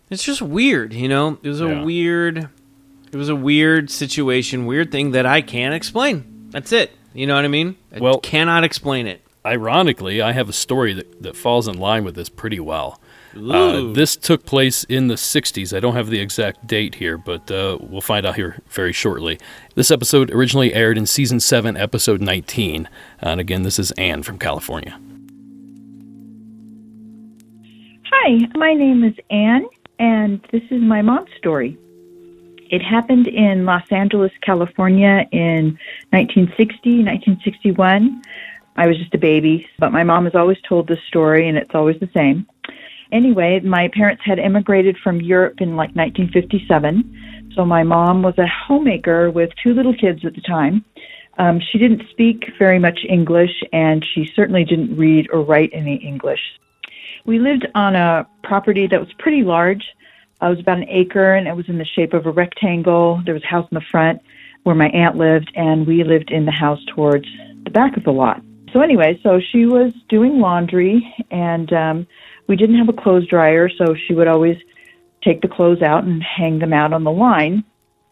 B: It's just weird, It was a weird situation, weird thing that I can't explain. That's it. You know what I mean? I cannot explain it.
C: Ironically, I have a story that falls in line with this pretty well. This took place in the 60s. I don't have the exact date here, but we'll find out here very shortly. This episode originally aired in Season 7, Episode 19. And again, this is Anne from California.
G: Hi, my name is Anne, and this is my mom's story. It happened in Los Angeles, California in 1960, 1961. I was just a baby, but my mom has always told this story, and it's always the same. Anyway, my parents had immigrated from Europe in like 1957, so my mom was a homemaker with two little kids at the time. She didn't speak very much English, and she certainly didn't read or write any English. We lived on a property that was pretty large. It was about an acre, and it was in the shape of a rectangle. There was a house in the front where my aunt lived, and we lived in the house towards the back of the lot. So anyway, she was doing laundry, and we didn't have a clothes dryer, so she would always take the clothes out and hang them out on the line.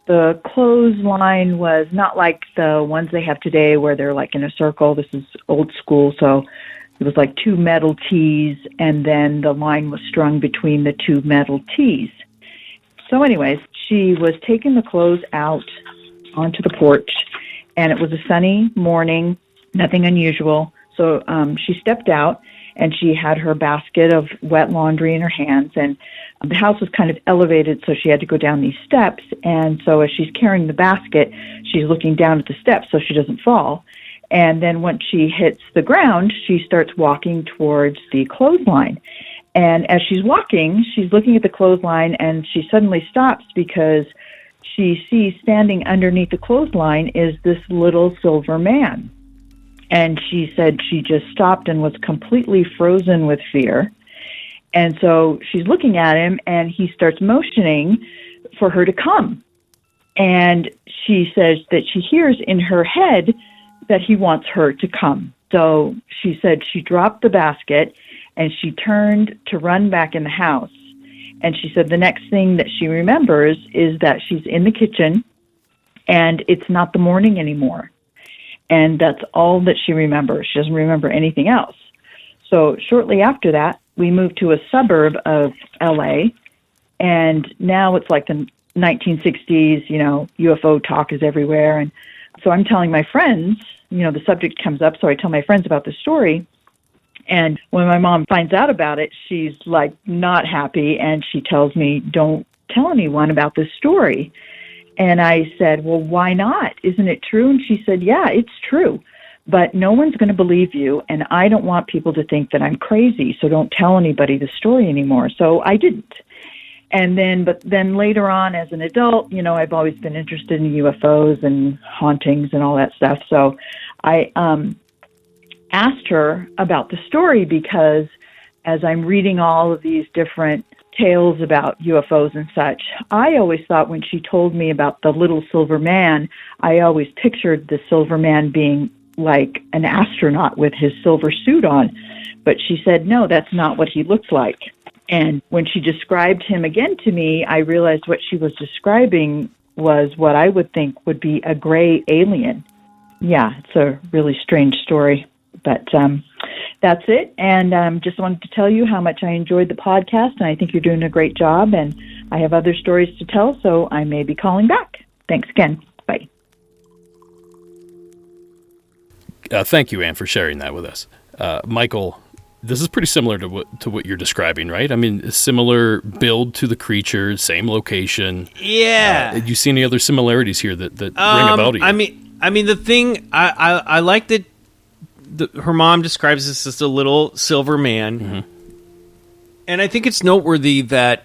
G: The clothes line was not like the ones they have today where they're like in a circle. This is old school, so it was like two metal T's, and then the line was strung between the two metal T's. So anyways, she was taking the clothes out onto the porch, and it was a sunny morning, nothing unusual. So she stepped out, and she had her basket of wet laundry in her hands, and the house was kind of elevated, so she had to go down these steps. And so as she's carrying the basket, she's looking down at the steps so she doesn't fall. And then once she hits the ground, she starts walking towards the clothesline. And as she's walking, she's looking at the clothesline, and she suddenly stops because she sees standing underneath the clothesline is this little silver man. And she said she just stopped and was completely frozen with fear. And so she's looking at him, and he starts motioning for her to come. And she says that she hears in her head that he wants her to come. So she said she dropped the basket, and she turned to run back in the house. And she said the next thing that she remembers is that she's in the kitchen, and it's not the morning anymore. And that's all that she remembers. She doesn't remember anything else. So shortly after that, we moved to a suburb of L.A., and now it's like the 1960s, UFO talk is everywhere. And so I'm telling my friends, the subject comes up, so I tell my friends about the story. And when my mom finds out about it, she's like not happy, and she tells me, don't tell anyone about this story. And I said, well, why not? Isn't it true? And she said, yeah, it's true, but no one's going to believe you, and I don't want people to think that I'm crazy, so don't tell anybody the story anymore. So I didn't. But then later on as an adult, I've always been interested in UFOs and hauntings and all that stuff. So I asked her about the story because as I'm reading all of these different tales about UFOs and such, I always thought when she told me about the little silver man, I always pictured the silver man being like an astronaut with his silver suit on. But she said, no, that's not what he looks like. And when she described him again to me, I realized what she was describing was what I would think would be a gray alien. Yeah, it's a really strange story. But that's it. And just wanted to tell you how much I enjoyed the podcast, and I think you're doing a great job. And I have other stories to tell, so I may be calling back. Thanks again. Bye.
C: Thank you, Ann, for sharing that with us. Michael, this is pretty similar to what you're describing, right? I mean, a similar build to the creature, same location.
B: Yeah.
C: Do you see any other similarities here that ring a bell to you?
B: I mean, the thing I like that her mom describes this as a little silver man, mm-hmm. and I think it's noteworthy that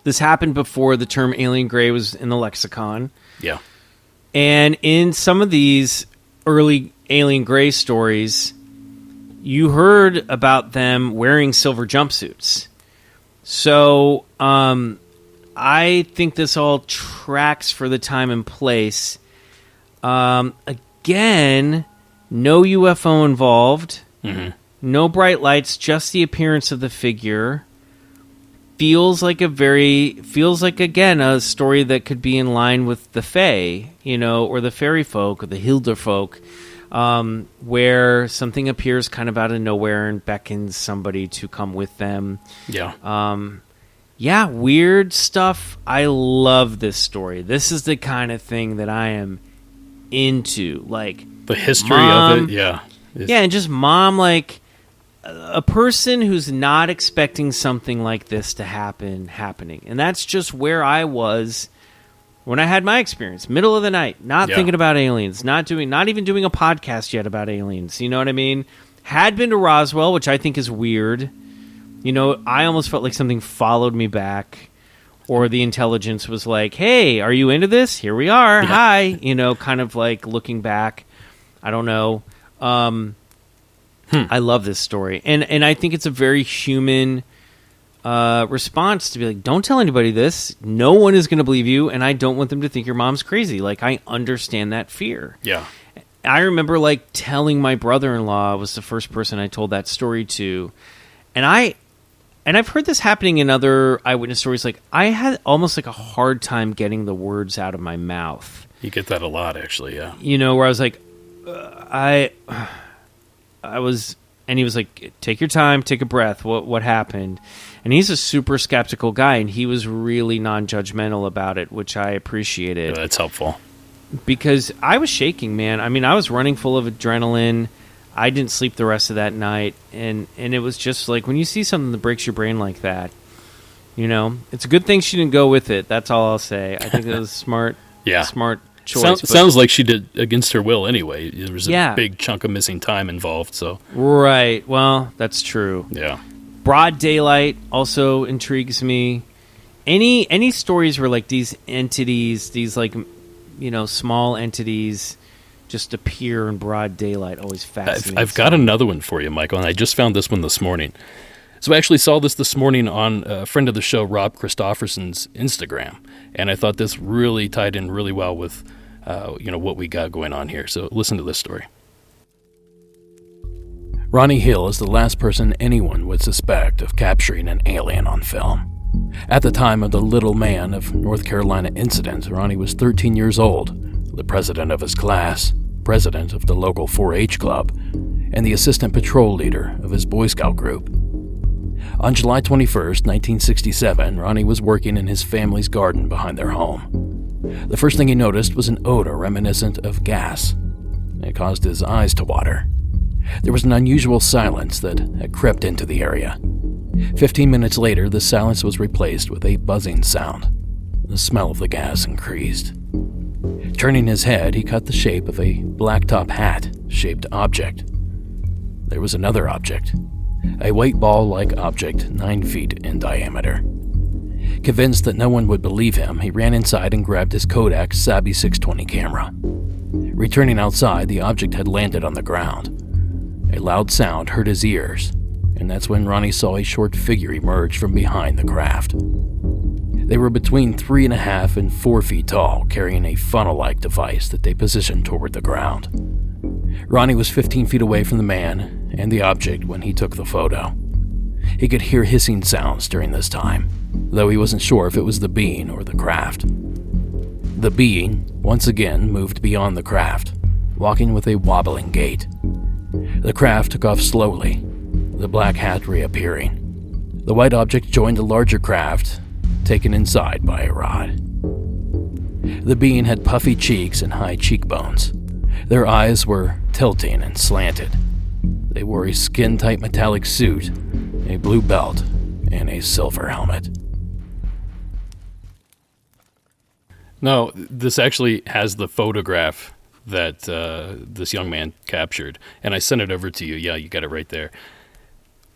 B: this happened before the term alien gray was in the lexicon.
C: Yeah.
B: And in some of these early alien gray stories, you heard about them wearing silver jumpsuits. So I think this all tracks for the time and place. Again, no UFO involved, mm-hmm. no bright lights, just the appearance of the figure. Feels like again a story that could be in line with the Fae, or the fairy folk or the Hilda folk, where something appears kind of out of nowhere and beckons somebody to come with them. Yeah, weird stuff. I love this story. This is the kind of thing that I am into, like
C: the history of it. Yeah,
B: and just mom, like a person who's not expecting something like this to happening, and that's just where I was when I had my experience, middle of the night, not thinking about aliens, not even doing a podcast yet about aliens. You know what I mean? Had been to Roswell, which I think is weird. I almost felt like something followed me back. Or the intelligence was like, hey, are you into this? Here we are. Yeah. Hi. Kind of like looking back. I don't know. I love this story. And I think it's a very human response to be like, don't tell anybody this. No one is going to believe you, and I don't want them to think your mom's crazy. Like, I understand that fear.
C: Yeah.
B: I remember, like, telling my brother-in-law, was the first person I told that story to. And I've heard this happening in other eyewitness stories. Like, I had almost like a hard time getting the words out of my mouth.
C: You get that a lot, actually, yeah.
B: Where I was like, I was, and he was like, take your time, take a breath. What happened? And he's a super skeptical guy, and he was really non-judgmental about it, which I appreciated.
C: Yeah, that's helpful.
B: Because I was shaking, man. I mean, I was running full of adrenaline. I didn't sleep the rest of that night, and it was just like, when you see something that breaks your brain like that, you know, it's a good thing she didn't go with it. That's all I'll say. I think it was smart choice.
C: Sounds like she did against her will anyway. There was a big chunk of missing time involved. So
B: right. Well, that's true.
C: Yeah.
B: Broad daylight also intrigues me. Any stories where like these entities, these like, you know, small entities just appear in broad daylight always fascinates me.
C: I've got another one for you, Michael, and I just found this one this morning. So I actually saw this morning on a friend of the show, Rob Christofferson's Instagram, and I thought this really tied in really well with what we got going on here. So listen to this story. Ronnie Hill is the last person anyone would suspect of capturing an alien on film. At the time of the Little Man of North Carolina incident, Ronnie was 13 years old, the president of his class, president of the local 4-H club, and the assistant patrol leader of his Boy Scout group. On July 21st, 1967, Ronnie was working in his family's garden behind their home. The first thing he noticed was an odor reminiscent of gas. It caused his eyes to water. There was an unusual silence that had crept into the area. 15 minutes later, the silence was replaced with a buzzing sound. The smell of the gas increased. Turning his head, he caught the shape of a blacktop hat-shaped object. There was another object, a white ball-like object 9 feet in diameter. Convinced that no one would believe him, he ran inside and grabbed his Kodak Sabi 620 camera. Returning outside, the object had landed on the ground. A loud sound hurt his ears, and that's when Ronnie saw a short figure emerge from behind the craft. They were between 3.5 and 4 feet tall, carrying a funnel-like device that they positioned toward the ground. Ronnie was 15 feet away from the man and the object when he took the photo. He could hear hissing sounds during this time, though he wasn't sure if it was the being or the craft. The being, once again, moved beyond the craft, walking with a wobbling gait. The craft took off slowly, the black hat reappearing. The white object joined a larger craft, taken inside by a rod. The being had puffy cheeks and high cheekbones. Their eyes were tilting and slanted. They wore a skin-tight metallic suit, a blue belt, and a silver helmet. No, this actually has the photograph that this young man captured, and I sent it over to you. Yeah, you got it right there.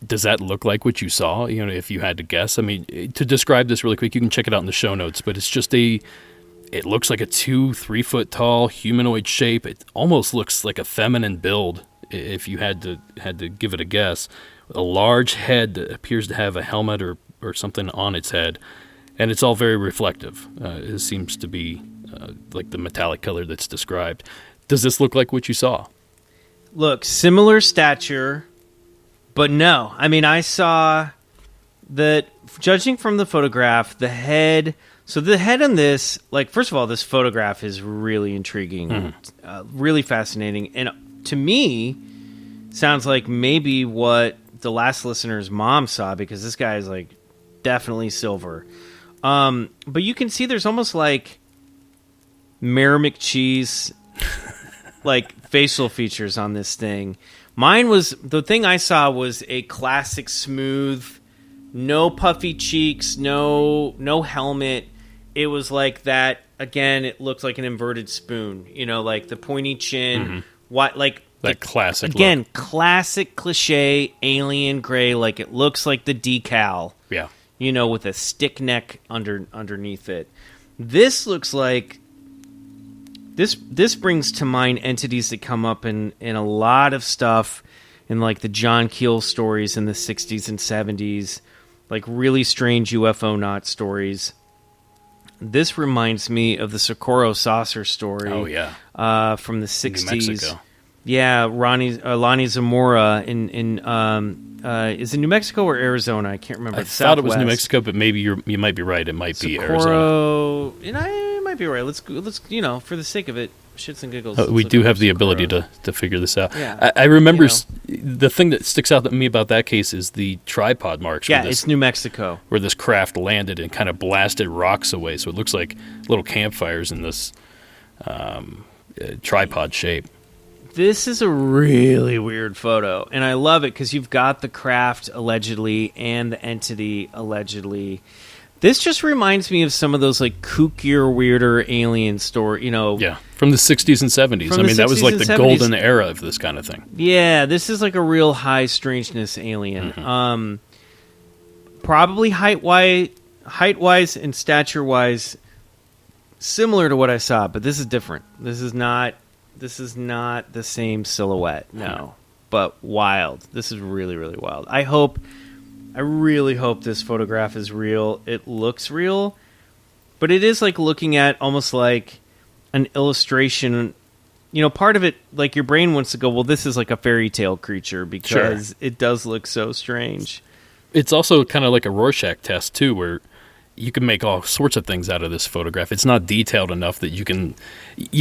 C: Does that look like what you saw? You know, if you had to guess. I mean, to describe this really quick, you can check it out in the show notes, but it's just it looks like a 2-3 foot tall humanoid shape. It almost looks like a feminine build if you had to give it a guess. A large head that appears to have a helmet or something on its head, and it's all very reflective. It seems to be like the metallic color that's described. Does this look like what you saw?
B: Look, similar stature, but no. I mean, I saw that, judging from the photograph, the head... So the head on this, like, first of all, this photograph is really intriguing, really fascinating, and to me, sounds like maybe what the last listener's mom saw, because this guy is, like, definitely silver. But you can see there's almost like Mayor McCheese, like, facial features on this thing. The thing I saw was a classic smooth, no puffy cheeks, no helmet. It was like that, again, it looked like an inverted spoon, you know, like the pointy chin,
C: classic
B: again,
C: look.
B: Classic cliche alien gray, like it looks like the decal.
C: Yeah.
B: You know, with a stick neck underneath it. This looks like this brings to mind entities that come up in a lot of stuff in like the John Keel stories in the 60s and 70s, like really strange UFO not stories. This reminds me of the Socorro saucer story.
C: Oh yeah,
B: from the 60s.
C: New Mexico.
B: Yeah, Lonnie Zamora in is it New Mexico or Arizona? I can't remember.
C: I thought it was New Mexico, but maybe you might be right. It might be Arizona.
B: And I might be right. Let's for the sake of it, shits and giggles.
C: We do have the ability to figure this out.
B: Yeah.
C: I remember the thing that sticks out to me about that case is the tripod marks.
B: Yeah, it's New Mexico,
C: where this craft landed and kind of blasted rocks away. So it looks like little campfires in this tripod shape.
B: This is a really weird photo, and I love it because you've got the craft allegedly and the entity allegedly. This just reminds me of some of those like kookier, weirder alien story,
C: Yeah, from the 60s and 70s. I mean, that was like the golden era of this kind of thing.
B: Yeah, this is like a real high strangeness alien.
C: Mm-hmm.
B: Probably height-wise and stature-wise, similar to what I saw, but this is different. This is not the same silhouette, no. But wild. This is really, really wild. I really hope this photograph is real. It looks real, but it is like looking at almost like an illustration. You know, part of it, like your brain wants to go, well, this is like a fairy tale creature because it does look so strange.
C: It's also kind of like a Rorschach test, too, where you can make all sorts of things out of this photograph. It's not detailed enough that you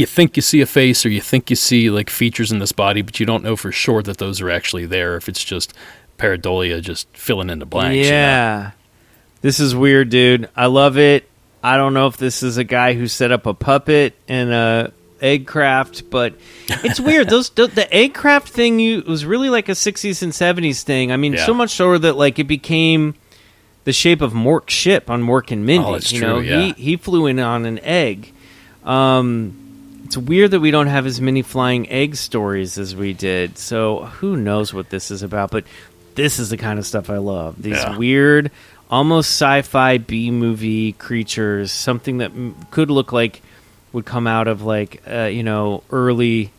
C: think you see a face or you think you see like features in this body, but you don't know for sure that those are actually there if it's just pareidolia just filling in the blanks.
B: Yeah.
C: You know?
B: This is weird, dude. I love it. I don't know if this is a guy who set up a puppet and a egg craft, but it's weird. The egg craft thing was really like a 60s and 70s thing. I mean, so much so that like it became the shape of Mork's ship on Mork and Mindy.
C: Oh, that's true, yeah.
B: He flew in on an egg. It's weird that we don't have as many flying egg stories as we did. So who knows what this is about? But this is the kind of stuff I love. These weird, almost sci-fi B-movie creatures. Something that could look like would come out of like early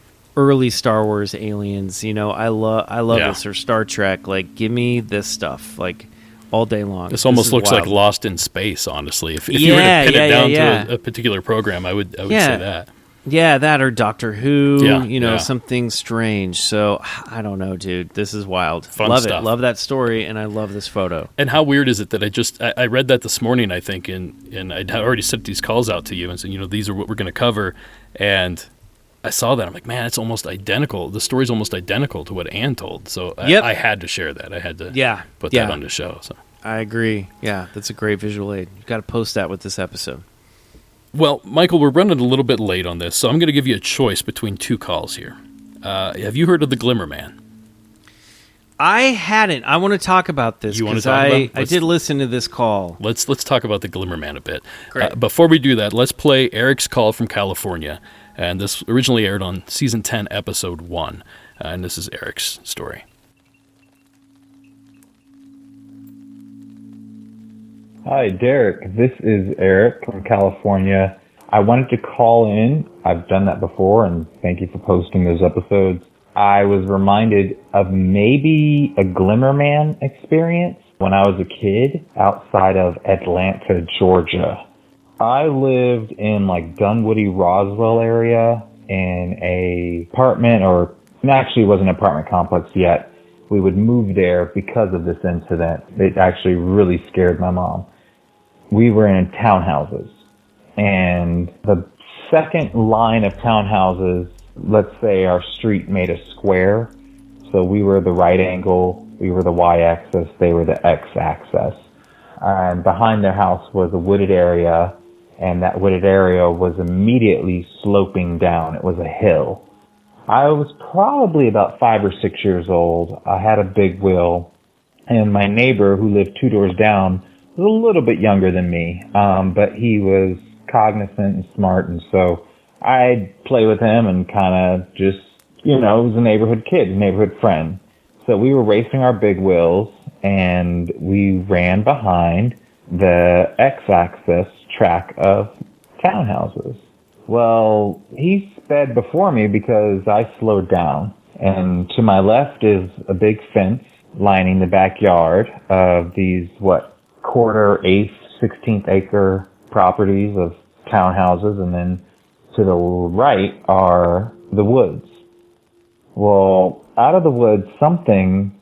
B: Star Wars aliens. You know, I love this, or Star Trek. Like, give me this stuff. Like, all day long.
C: This almost looks
B: wild.
C: like Lost in Space, honestly. If you were to pin it down to a particular program, I would say that.
B: Yeah, that or Doctor Who, something strange. So, I don't know, dude. This is wild.
C: Fun
B: love
C: stuff.
B: it. Love that story, and I love this photo.
C: And how weird is it that I read that this morning, I think, and I'd already sent these calls out to you and said, these are what we're going to cover. And I saw that. I'm like, man, it's almost identical. The story's almost identical to what Ann told. So I had to share that. I had to put that on the show. So
B: I agree. Yeah, that's a great visual aid. You've got to post that with this episode.
C: Well, Michael, we're running a little bit late on this, so I'm going to give you a choice between two calls here. Have you heard of the Glimmer Man?
B: I hadn't. I want to talk about this because I did listen to this call.
C: Let's talk about the Glimmer Man a bit.
B: Great.
C: Before we do that, let's play Eric's call from California. And this originally aired on Season 10, Episode 1. And this is Eric's story.
H: Hi, Derek. This is Eric from California. I wanted to call in. I've done that before, and thank you for posting those episodes. I was reminded of maybe a Glimmer Man experience when I was a kid outside of Atlanta, Georgia. I lived in like Dunwoody, Roswell area in a apartment, or actually it wasn't an apartment complex yet. We would move there because of this incident. It actually really scared my mom. We were in townhouses, and the second line of townhouses, let's say our street made a square. So we were the right angle, we were the y-axis, they were the x-axis. And behind their house was a wooded area, and that wooded area was immediately sloping down. It was a hill. I was probably about 5 or 6 years old. I had a big wheel, and my neighbor who lived 2 doors down was a little bit younger than me, but he was cognizant and smart, and so I'd play with him and kind of just, was a neighborhood kid, a neighborhood friend. So we were racing our big wheels, and we ran behind the x-axis track of townhouses. Well, he sped before me because I slowed down. And to my left is a big fence lining the backyard of these, quarter, eighth, 16th acre properties of townhouses. And then to the right are the woods. Well, out of the woods, something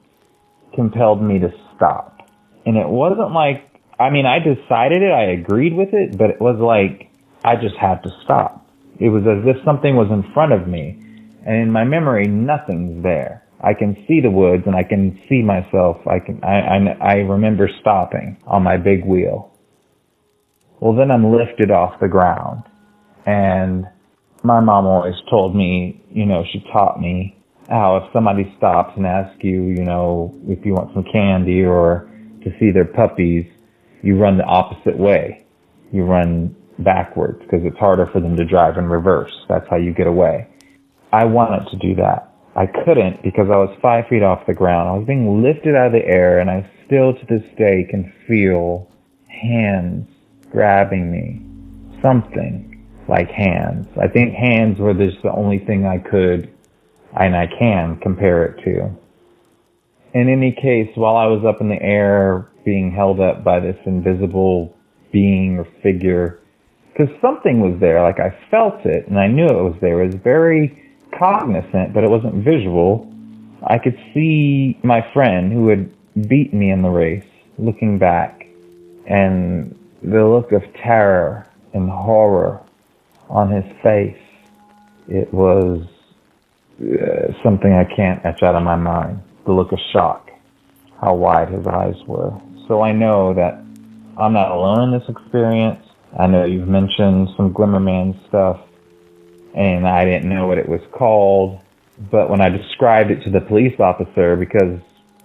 H: compelled me to stop. And it wasn't like, I decided it, I agreed with it, but it was like, I just had to stop. It was as if something was in front of me. And in my memory, nothing's there. I can see the woods and I can see myself. I remember stopping on my big wheel. Well, then I'm lifted off the ground. And My mom always told me, she taught me how if somebody stops and asks you, if you want some candy or to see their puppies, you run the opposite way. You run backwards because it's harder for them to drive in reverse. That's how you get away. I wanted to do that. I couldn't because I was 5 feet off the ground. I was being lifted out of the air, and I still to this day can feel hands grabbing me. Something like hands. I think hands were just the only thing I could and I can compare it to. In any case, while I was up in the air being held up by this invisible being or figure, because something was there, like I felt it and I knew it was there. It was very cognizant, but it wasn't visual. I could see my friend who had beaten me in the race looking back, and the look of terror and horror on his face. It was something I can't etch out of my mind. The look of shock, how wide his eyes were. So I know that I'm not alone in this experience. I know you've mentioned some Glimmerman stuff, and I didn't know what it was called. But when I described it to the police officer, because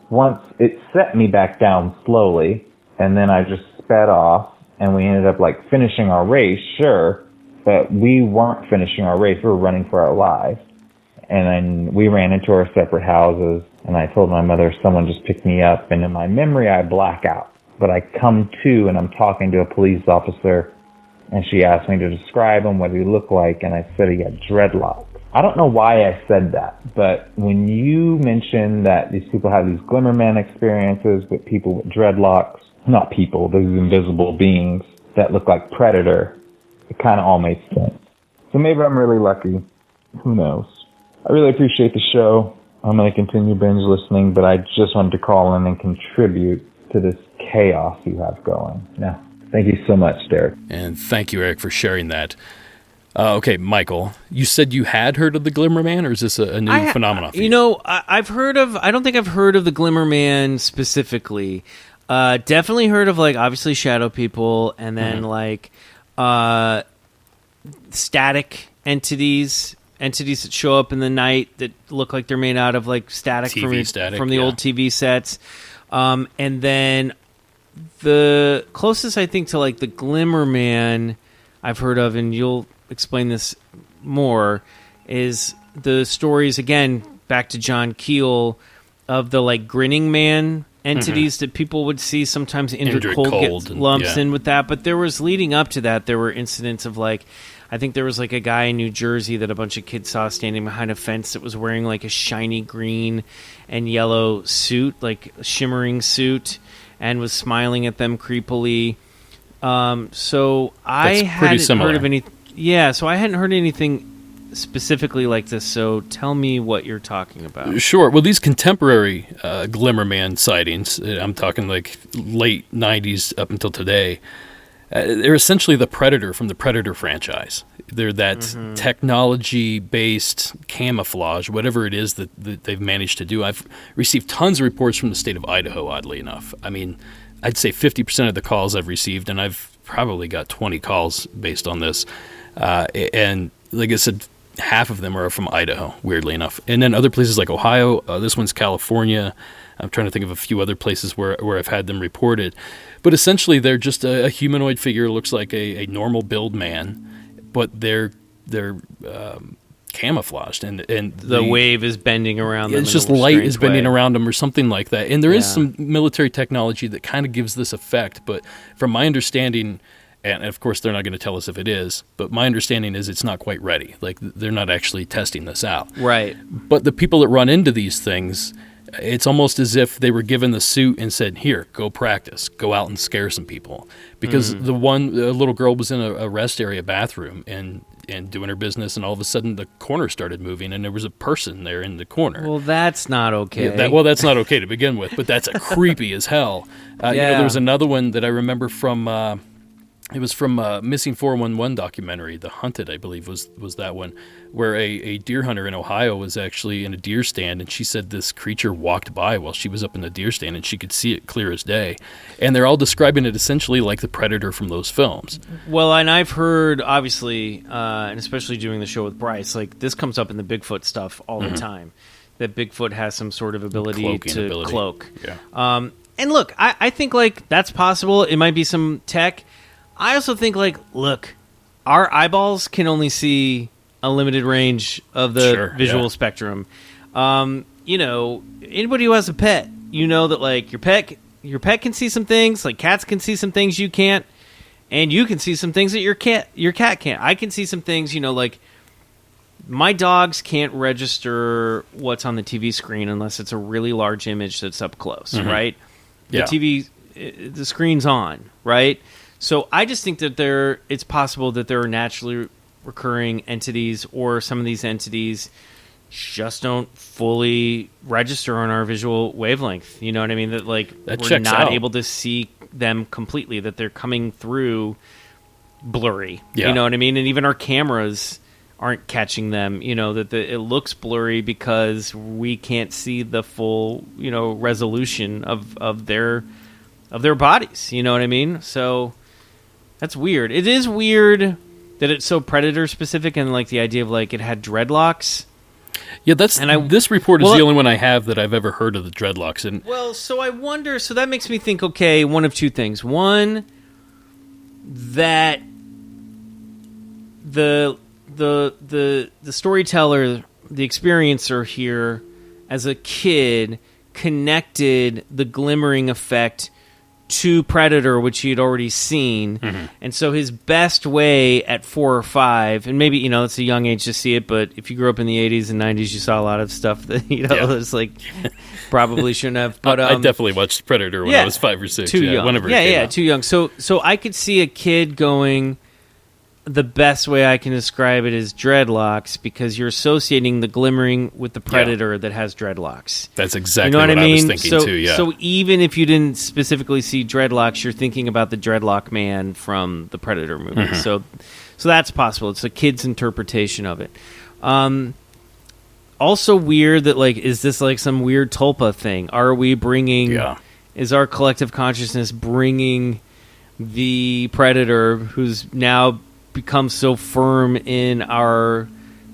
H: once it set me back down slowly, and then I just sped off, and we ended up finishing our race, sure, but we weren't finishing our race. We were running for our lives. And then we ran into our separate houses, and I told my mother someone just picked me up, and in my memory I black out. But I come to, and I'm talking to a police officer, and she asked me to describe him, what he looked like, and I said he had dreadlocks. I don't know why I said that, but when you mentioned that these people have these Glimmerman experiences with people with dreadlocks, not people, those invisible beings that look like Predator, it kind of all made sense. So maybe I'm really lucky. Who knows? I really appreciate the show. I'm going to continue binge listening, but I just wanted to call in and contribute to this chaos you have going. Now, thank you so much, Derek.
C: And thank you, Eric, for sharing that. Okay, Michael, you said you had heard of the Glimmerman, or is this a new phenomenon for you?
B: I've heard of, I don't think I've heard of the Glimmerman specifically. Definitely heard of, obviously shadow people, and then, static entities that show up in the night that look like they're made out of static from the old TV sets. And then the closest I think to the Glimmerman I've heard of, and you'll explain this more, is the stories, again, back to John Keel, of the grinning man entities that people would see. Sometimes Indrid Cold get lumps in with that. But there was, leading up to that, there were incidents of I think there was a guy in New Jersey that a bunch of kids saw standing behind a fence that was wearing a shiny green and yellow suit, a shimmering suit, and was smiling at them creepily. So I hadn't heard of any. Yeah, so I hadn't heard anything specifically like this. So tell me what you're talking about.
C: Sure. Well, these contemporary Glimmerman sightings, I'm talking late 90s up until today. They're essentially the Predator from the Predator franchise. They're that technology-based camouflage, whatever it is that they've managed to do. I've received tons of reports from the state of Idaho, oddly enough. I mean, I'd say 50% of the calls I've received, and I've probably got 20 calls based on this. And like I said, half of them are from Idaho, weirdly enough. And then other places like Ohio, this one's California. I'm trying to think of a few other places where I've had them reported. But essentially, they're just a humanoid figure, looks like a normal build man, but they're camouflaged. And
B: the wave is bending around them.
C: It's just light is bending around them or something like that. And there is some military technology that kind of gives this effect. But from my understanding, and of course they're not going to tell us if it is, but my understanding is it's not quite ready. They're not actually testing this out.
B: Right.
C: But the people that run into these things, it's almost as if they were given the suit and said, here, go practice, go out and scare some people. Because the little girl was in a rest area bathroom and doing her business, and all of a sudden the corner started moving and there was a person there in the corner.
B: Well, that's not okay.
C: That's not okay to begin with, but that's creepy as hell. There was another one that I remember from It was from Missing 411 documentary, The Hunted, I believe, was that one, where a deer hunter in Ohio was actually in a deer stand, and she said this creature walked by while she was up in the deer stand, and she could see it clear as day. And they're all describing it essentially like the Predator from those films.
B: Well, and I've heard, obviously, and especially doing the show with Bryce, like this comes up in the Bigfoot stuff all the time, that Bigfoot has some sort of ability to cloak.
C: Yeah.
B: And look, I think like that's possible. It might be some tech. I also think, like, look, our eyeballs can only see a limited range of the visual spectrum. You know, anybody who has a pet, you know that, like, your pet can see some things, like cats can see some things you can't, and you can see some things that your cat can't. I can see some things, you know, like, my dogs can't register what's on the TV screen unless it's a really large image that's up close, right? The the screen's on, right? So I just think that it's possible that there are naturally recurring entities, or some of these entities just don't fully register on our visual wavelength. You know what I mean? That like we're not able to see them completely, that they're coming through blurry. You know what I mean? And even our cameras aren't catching them. You know, that it looks blurry because we can't see the full, you know, resolution of their bodies. You know what I mean? So that's weird. It is weird that it's so predator specific, and like the idea of like it had dreadlocks.
C: Yeah, this report is the only one I have that I've ever heard of the dreadlocks. And
B: so I wonder. So that makes me think. Okay, one of two things. One, that the storyteller, the experiencer here, as a kid, connected the glimmering effect to Predator, which he had already seen. And so his best way at 4 or 5, and maybe, you know, it's a young age to see it, but if you grew up in the 80s and 90s, you saw a lot of stuff that, you know, it's like probably shouldn't have. But
C: I definitely watched Predator when I was 5 or 6.
B: Too young.
C: Whenever it came out.
B: Too young. So I could see a kid going, the best way I can describe it is dreadlocks, because you're associating the glimmering with the Predator that has dreadlocks.
C: That's exactly
B: you know what I mean?
C: was thinking too,
B: So even if you didn't specifically see dreadlocks, you're thinking about the dreadlock man from the Predator movie. So that's possible. It's a kid's interpretation of it. Also weird that, like, is this like some weird tulpa thing? Are we bringing... Is our collective consciousness bringing the Predator, who's now become so firm in our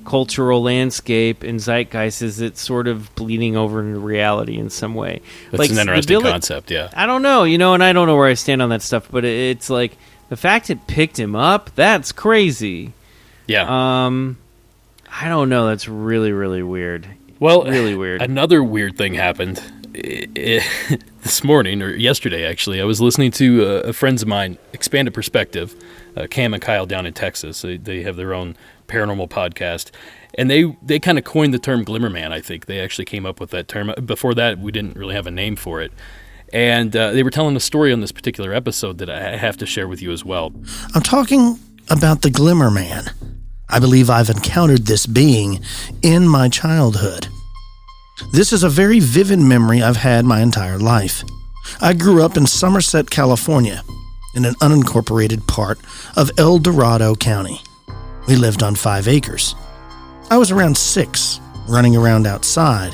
B: cultural landscape and zeitgeist, is it sort of bleeding over into reality in some way?
C: That's
B: like,
C: an interesting concept,
B: I don't know, you know, and I don't know where I stand on that stuff, but it's like the fact it picked him up, that's crazy. I don't know, that's really, really weird.
C: Well,
B: really weird.
C: Another weird thing happened this morning, or yesterday actually. I was listening to a friends of mine, Expanded Perspective, Cam and Kyle down in Texas. They have their own paranormal podcast, and they kind of coined the term Glimmerman. I think they actually came up with that term. Before that, we didn't really have a name for it. And they were telling a story on this particular episode that I have to share with you as well.
I: I'm talking about the Glimmerman. I believe I've encountered this being in my childhood. This is a very vivid memory I've had my entire life. I grew up in Somerset, California, in an unincorporated part of El Dorado County. We lived on 5 acres. I was around 6, running around outside.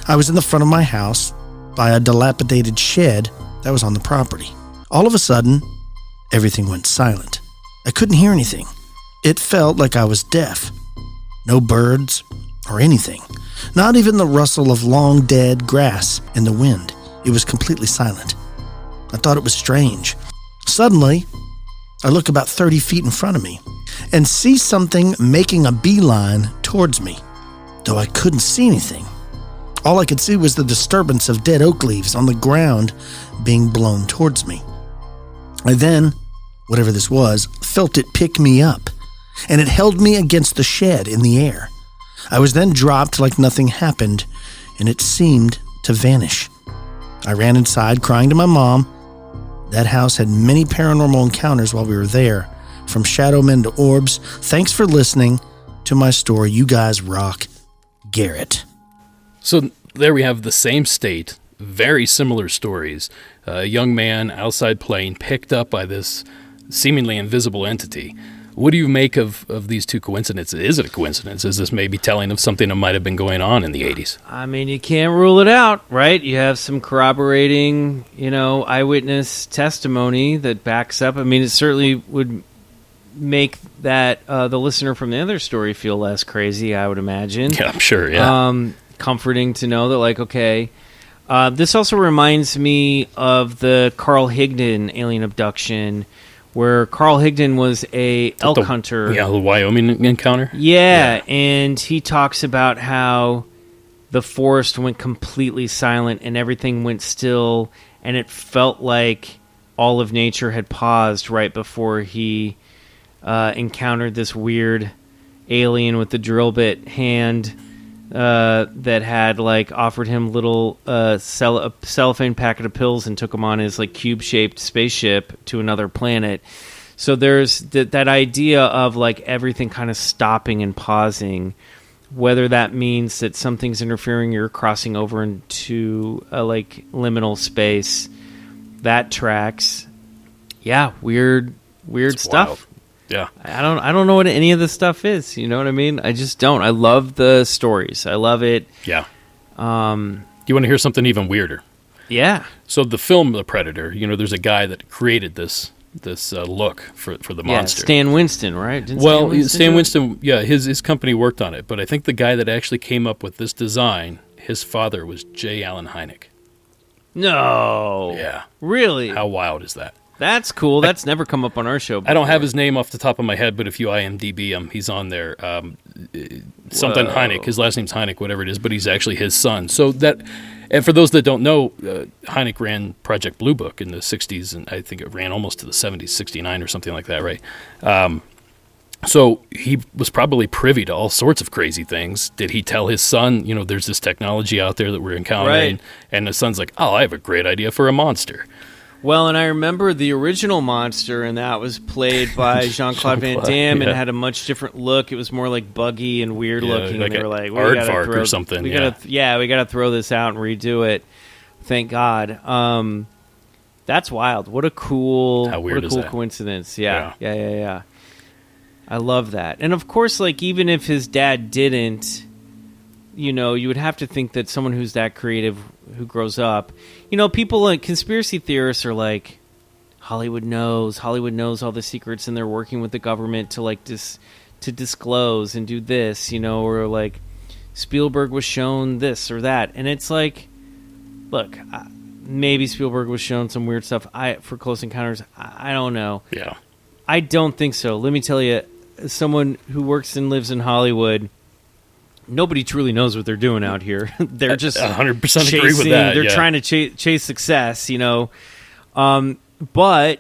I: I was in the front of my house by a dilapidated shed that was on the property. All of a sudden, everything went silent. I couldn't hear anything. It felt like I was deaf. No birds or anything. Not even the rustle of long dead grass in the wind. It was completely silent. I thought it was strange. Suddenly, I look about 30 feet in front of me and see something making a beeline towards me, though I couldn't see anything. All I could see was the disturbance of dead oak leaves on the ground being blown towards me. I then, whatever this was, felt it pick me up, and it held me against the shed in the air. I was then dropped like nothing happened, and it seemed to vanish. I ran inside, crying to my mom. That house had many paranormal encounters while we were there, from shadow men to orbs. Thanks for listening to my story. You guys rock. Garrett.
C: So there we have the same state, very similar stories. A young man outside playing, picked up by this seemingly invisible entity. What do you make of these two coincidences? Is it a coincidence? Is this maybe telling of something that might have been going on in the 80s?
B: I mean, you can't rule it out, right? You have some corroborating, eyewitness testimony that backs up. I mean, it certainly would make that the listener from the other story feel less crazy, I would imagine.
C: Yeah, I'm sure, yeah.
B: Comforting to know that, like, okay. This also reminds me of the Carl Higdon alien abduction, where Carl Higdon was a elk hunter.
C: Yeah, the Wyoming encounter.
B: Yeah, and he talks about how the forest went completely silent and everything went still, and it felt like all of nature had paused right before he encountered this weird alien with the drill bit hand that had offered him little cellophane packet of pills and took him on his cube-shaped spaceship to another planet. So there's that idea of everything kind of stopping and pausing, whether that means that something's interfering, you're crossing over into a liminal space. That tracks. Yeah, weird
C: It's
B: stuff.
C: wild. Yeah.
B: I don't know what any of this stuff is. You know what I mean? I just don't. I love the stories. I love it.
C: Yeah. You want to hear something even weirder?
B: Yeah.
C: So the film The Predator, there's a guy that created this look for the monster.
B: Stan Winston, right?
C: Stan Winston, yeah, his company worked on it, but I think the guy that actually came up with this design, his father was J. Allen Hynek.
B: No.
C: Yeah.
B: Really?
C: How wild is that?
B: That's cool. That's never come up on our show before.
C: I don't have his name off the top of my head, but if you IMDb him, he's on there. Something Hynek. His last name's Hynek, whatever it is, but he's actually his son. So that, and for those that don't know, Hynek ran Project Blue Book in the 60s, and I think it ran almost to the 70s, 69 or something like that, right? So he was probably privy to all sorts of crazy things. Did he tell his son, there's this technology out there that we're encountering?
B: Right.
C: And the son's like, I have a great idea for a monster.
B: Well, and I remember the original monster, and that was played by Jean-Claude Van Damme, and it had a much different look. It was more buggy and weird looking. And they were like,
C: Aardvark or something.
B: We gotta throw this out and redo it. Thank God. That's wild. What a cool, coincidence. Yeah. I love that. And of course, even if his dad didn't, you would have to think that someone who's that creative, who grows up, people conspiracy theorists are like, Hollywood knows all the secrets, and they're working with the government to to disclose and do this, or Spielberg was shown this or that, and it's look, maybe Spielberg was shown some weird stuff. For Close Encounters, I don't know.
C: Yeah,
B: I don't think so. Let me tell you, as someone who works and lives in Hollywood, nobody truly knows what they're doing out here. They're just
C: 100% agree with that.
B: They're trying to chase success, But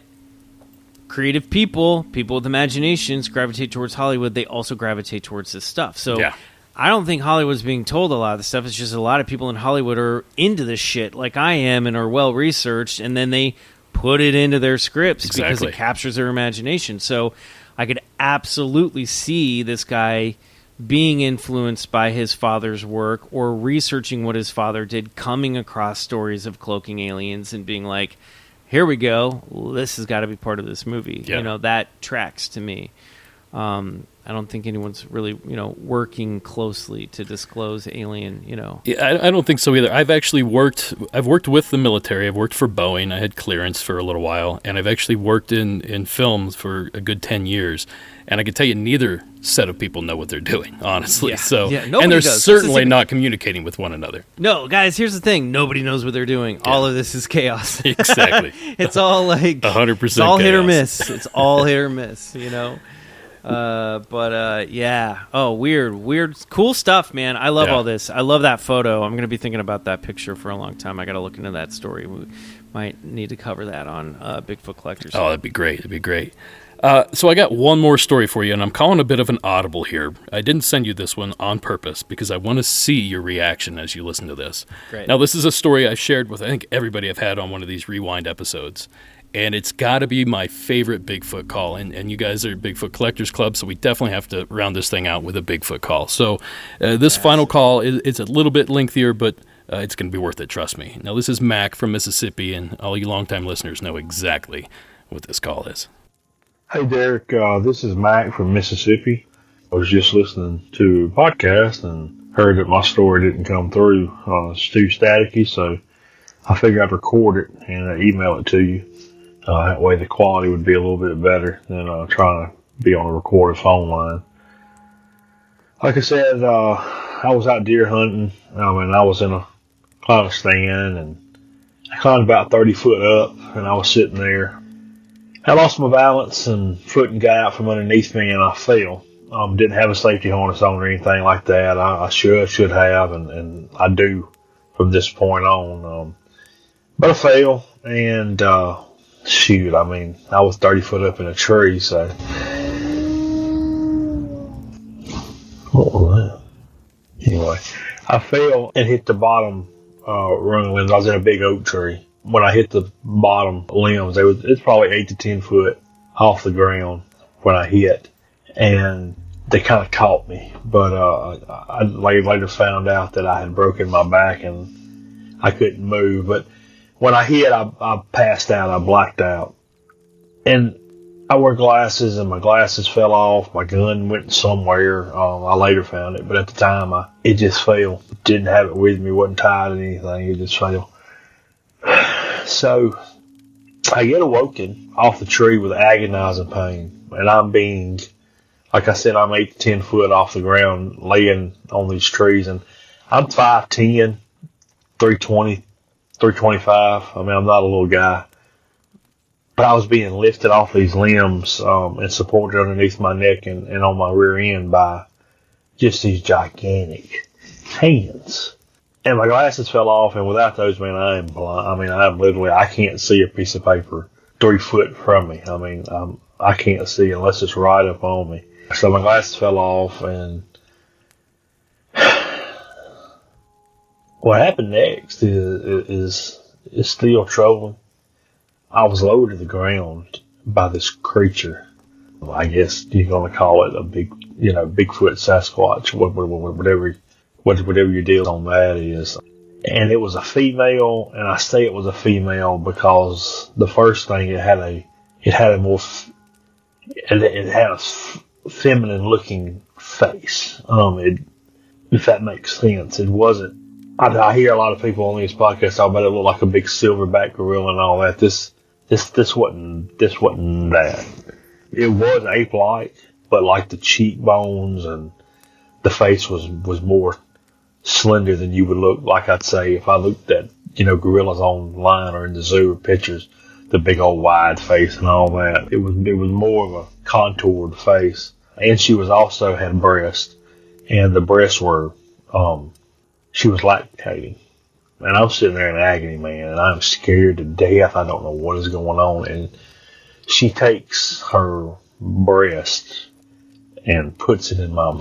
B: creative people with imaginations gravitate towards Hollywood. They also gravitate towards this stuff. So I don't think Hollywood's being told a lot of this stuff. It's just a lot of people in Hollywood are into this shit like I am and are well researched, and then they put it into their scripts because it captures their imagination. So I could absolutely see this guy being influenced by his father's work or researching what his father did, coming across stories of cloaking aliens and being like, here we go, this has got to be part of this movie. That tracks to me. I don't think anyone's really, working closely to disclose alien,
C: Yeah, I don't think so either. I've worked with the military. I've worked for Boeing. I had clearance for a little while, and I've actually worked in films for a good 10 years. And I can tell you, neither set of people know what they're doing, honestly. And they're certainly not communicating with one another.
B: No, guys, here's the thing. Nobody knows what they're doing. Yeah. All of this is chaos.
C: Exactly.
B: It's all
C: 100%.
B: It's all
C: chaos.
B: hit or miss. It's all hit or miss, yeah. Oh, weird, cool stuff, man. I love all this. I love that photo. I'm going to be thinking about that picture for a long time. I got to look into that story. We might need to cover that on Bigfoot Collectors.
C: Oh, that'd be great. So I got one more story for you, and I'm calling a bit of an audible here. I didn't send you this one on purpose because I want to see your reaction as you listen to this.
B: Great.
C: Now, this is a story I shared with, I think, everybody I've had on one of these Rewind episodes, and it's got to be my favorite Bigfoot call, and you guys are Bigfoot Collectors Club, so we definitely have to round this thing out with a Bigfoot call. So this final call, it's a little bit lengthier, but it's going to be worth it, trust me. Now, this is Mac from Mississippi, and all you longtime listeners know exactly what this call is.
J: Hey Derek, this is Mac from Mississippi. I was just listening to a podcast and heard that my story didn't come through. It's too staticky, so I figured I'd record it and email it to you. That way the quality would be a little bit better than trying to be on a recorded phone line. Like I said, I was out deer hunting. I was in a kind of stand and I climbed about 30 foot up and I was sitting there. I lost my balance and footing got out from underneath me and I fell. Didn't have a safety harness on or anything like that. I should have, and I do from this point on. But I fell and, I was 30 foot up in a tree, so. What was that? Anyway, I fell and hit the bottom, rung of limbs. I was in a big oak tree. When I hit the bottom limbs, it's probably 8 to 10 foot off the ground when I hit, and they kind of caught me. But I later found out that I had broken my back and I couldn't move. But when I hit, I passed out. I blacked out, and I wear glasses, and my glasses fell off. My gun went somewhere. I later found it, but at the time, it just fell. Didn't have it with me. Wasn't tied to anything. It just fell. So I get awoken off the tree with agonizing pain, and I'm being, like I said, I'm 8 to 10 foot off the ground laying on these trees, and I'm 5'10", 320, 325. I'm not a little guy, but I was being lifted off these limbs and supported underneath my neck and on my rear end by just these gigantic hands. And my glasses fell off, and without those, man, I am blind. I can't see a piece of paper 3 foot from me. I can't see unless it's right up on me. So my glasses fell off, and what happened next is still troubling. I was lowered to the ground by this creature. I guess you're going to call it a Bigfoot, Sasquatch, whatever your deal on that is. And it was a female, and I say it was a female because the first thing it had a feminine looking face. If that makes sense, it wasn't. I hear a lot of people on these podcasts talk about it looked like a big silverback gorilla and all that. This wasn't that. It was ape-like, but like the cheekbones and the face was more slender than you would look like. I'd say if I looked at gorillas online or in the zoo or pictures, the big old wide face and all that. It was more of a contoured face, and she was also had breasts, and the breasts were she was lactating, and I was sitting there in agony, man, and I'm scared to death. I don't know what is going on, and she takes her breast and puts it in my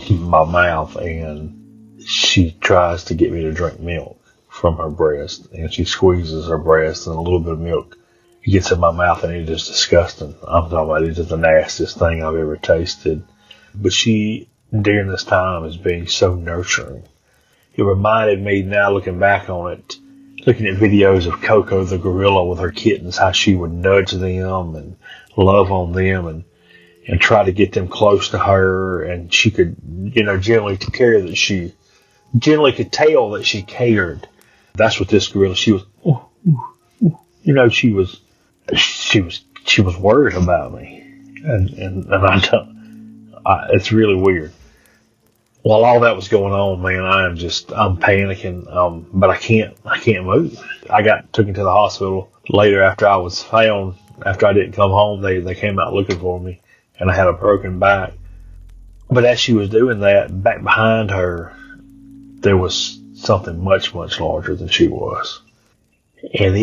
J: mouth, and she tries to get me to drink milk from her breast, and she squeezes her breast, and a little bit of milk gets in my mouth, and it is disgusting. I'm talking about it is the nastiest thing I've ever tasted. But she, during this time, is being so nurturing. It reminded me, now looking back on it, looking at videos of Coco the gorilla with her kittens, how she would nudge them and love on them and try to get them close to her, and she could, generally could tell that she cared. That's what this gorilla, she was, she was worried about me, and it's really weird. While all that was going on, man, I'm panicking, but I can't move. I got taken to the hospital later after I was found. After I didn't come home, they came out looking for me, and I had a broken back. But as she was doing that, back behind her, there was something much, much larger than she was. And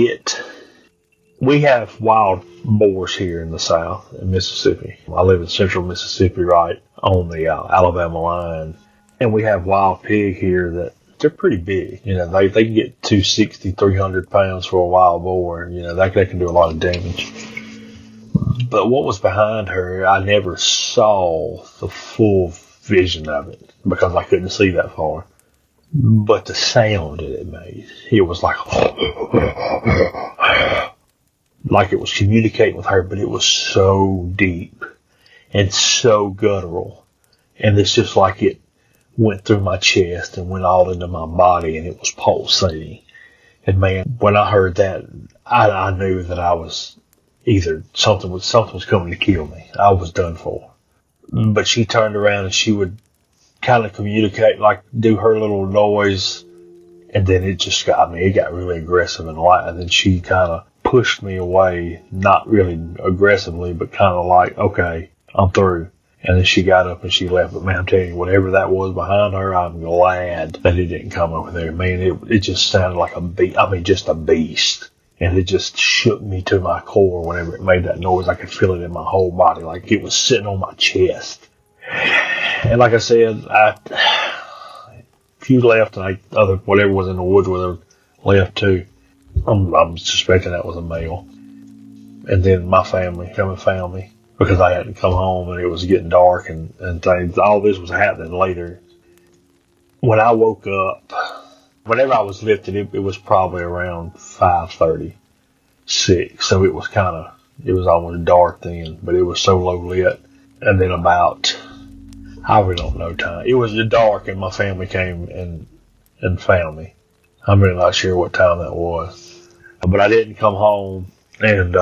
J: we have wild boars here in the South, in Mississippi. I live in central Mississippi, right on the Alabama line. And we have wild pig here that they're pretty big. They can get 260, 300 pounds for a wild boar. They can do a lot of damage. But what was behind her, I never saw the full vision of it because I couldn't see that far. But the sound that it made, it was like it was communicating with her, but it was so deep. and so guttural. And it's just like it went through my chest and went all into my body, and it was pulsating. And man, when I heard that, I knew that I was either something was coming to kill me. I was done for. But she turned around and she would kind of communicate, like do her little noise, and then it got really aggressive and light. And then she kind of pushed me away, not really aggressively, but kind of like, okay, I'm through. And then she got up and she left. But man, I'm telling you, whatever that was behind her, I'm glad that it didn't come over there. Man, it just sounded like just a beast. And it just shook me to my core whenever it made that noise. I could feel it in my whole body, like it was sitting on my chest. And like I said, she left, and whatever was in the woods with her left too. I'm suspecting that was a male. And then my family come and found me because I hadn't come home, and it was getting dark and things. All this was happening later. When I woke up, whenever I was lifted, it was probably around 5:30, 6. So it was almost dark then, but it was so low lit. And then I really don't know time. It was dark, and my family came and found me. I'm really not sure what time that was. But I didn't come home, and,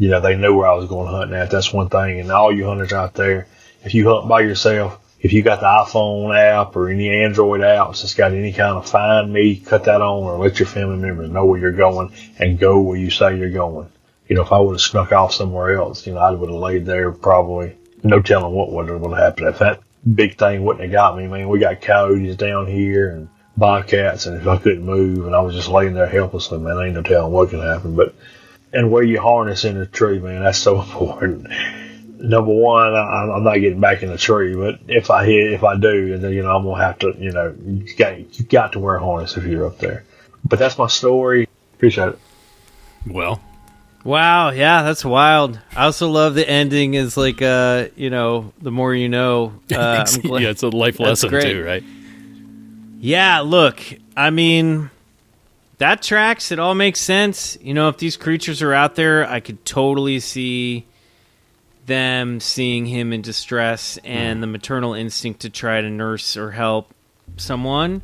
J: they knew where I was going hunting at. That's one thing. And all you hunters out there, if you hunt by yourself, if you got the iPhone app or any Android apps that's got any kind of find me, cut that on, or let your family members know where you're going and go where you say you're going. If I would have snuck off somewhere else, I would have laid there probably, no telling what would have happened. If that big thing wouldn't have got me, man, we got coyotes down here and bobcats, and if I couldn't move and I was just laying there helplessly, man, ain't no telling what could happen. And where you harness in the tree, man, that's so important. Number one, I'm not getting back in the tree, but if I do, and then, I'm going to have to, you got to wear a harness if you're up there. But that's my story. Appreciate it.
C: Well.
B: Wow, yeah, that's wild. I also love the ending is like, the more you know.
C: Yeah, it's a life lesson too, right?
B: Yeah, look, I mean, that tracks. It all makes sense. If these creatures are out there, I could totally see them seeing him in distress and the maternal instinct to try to nurse or help someone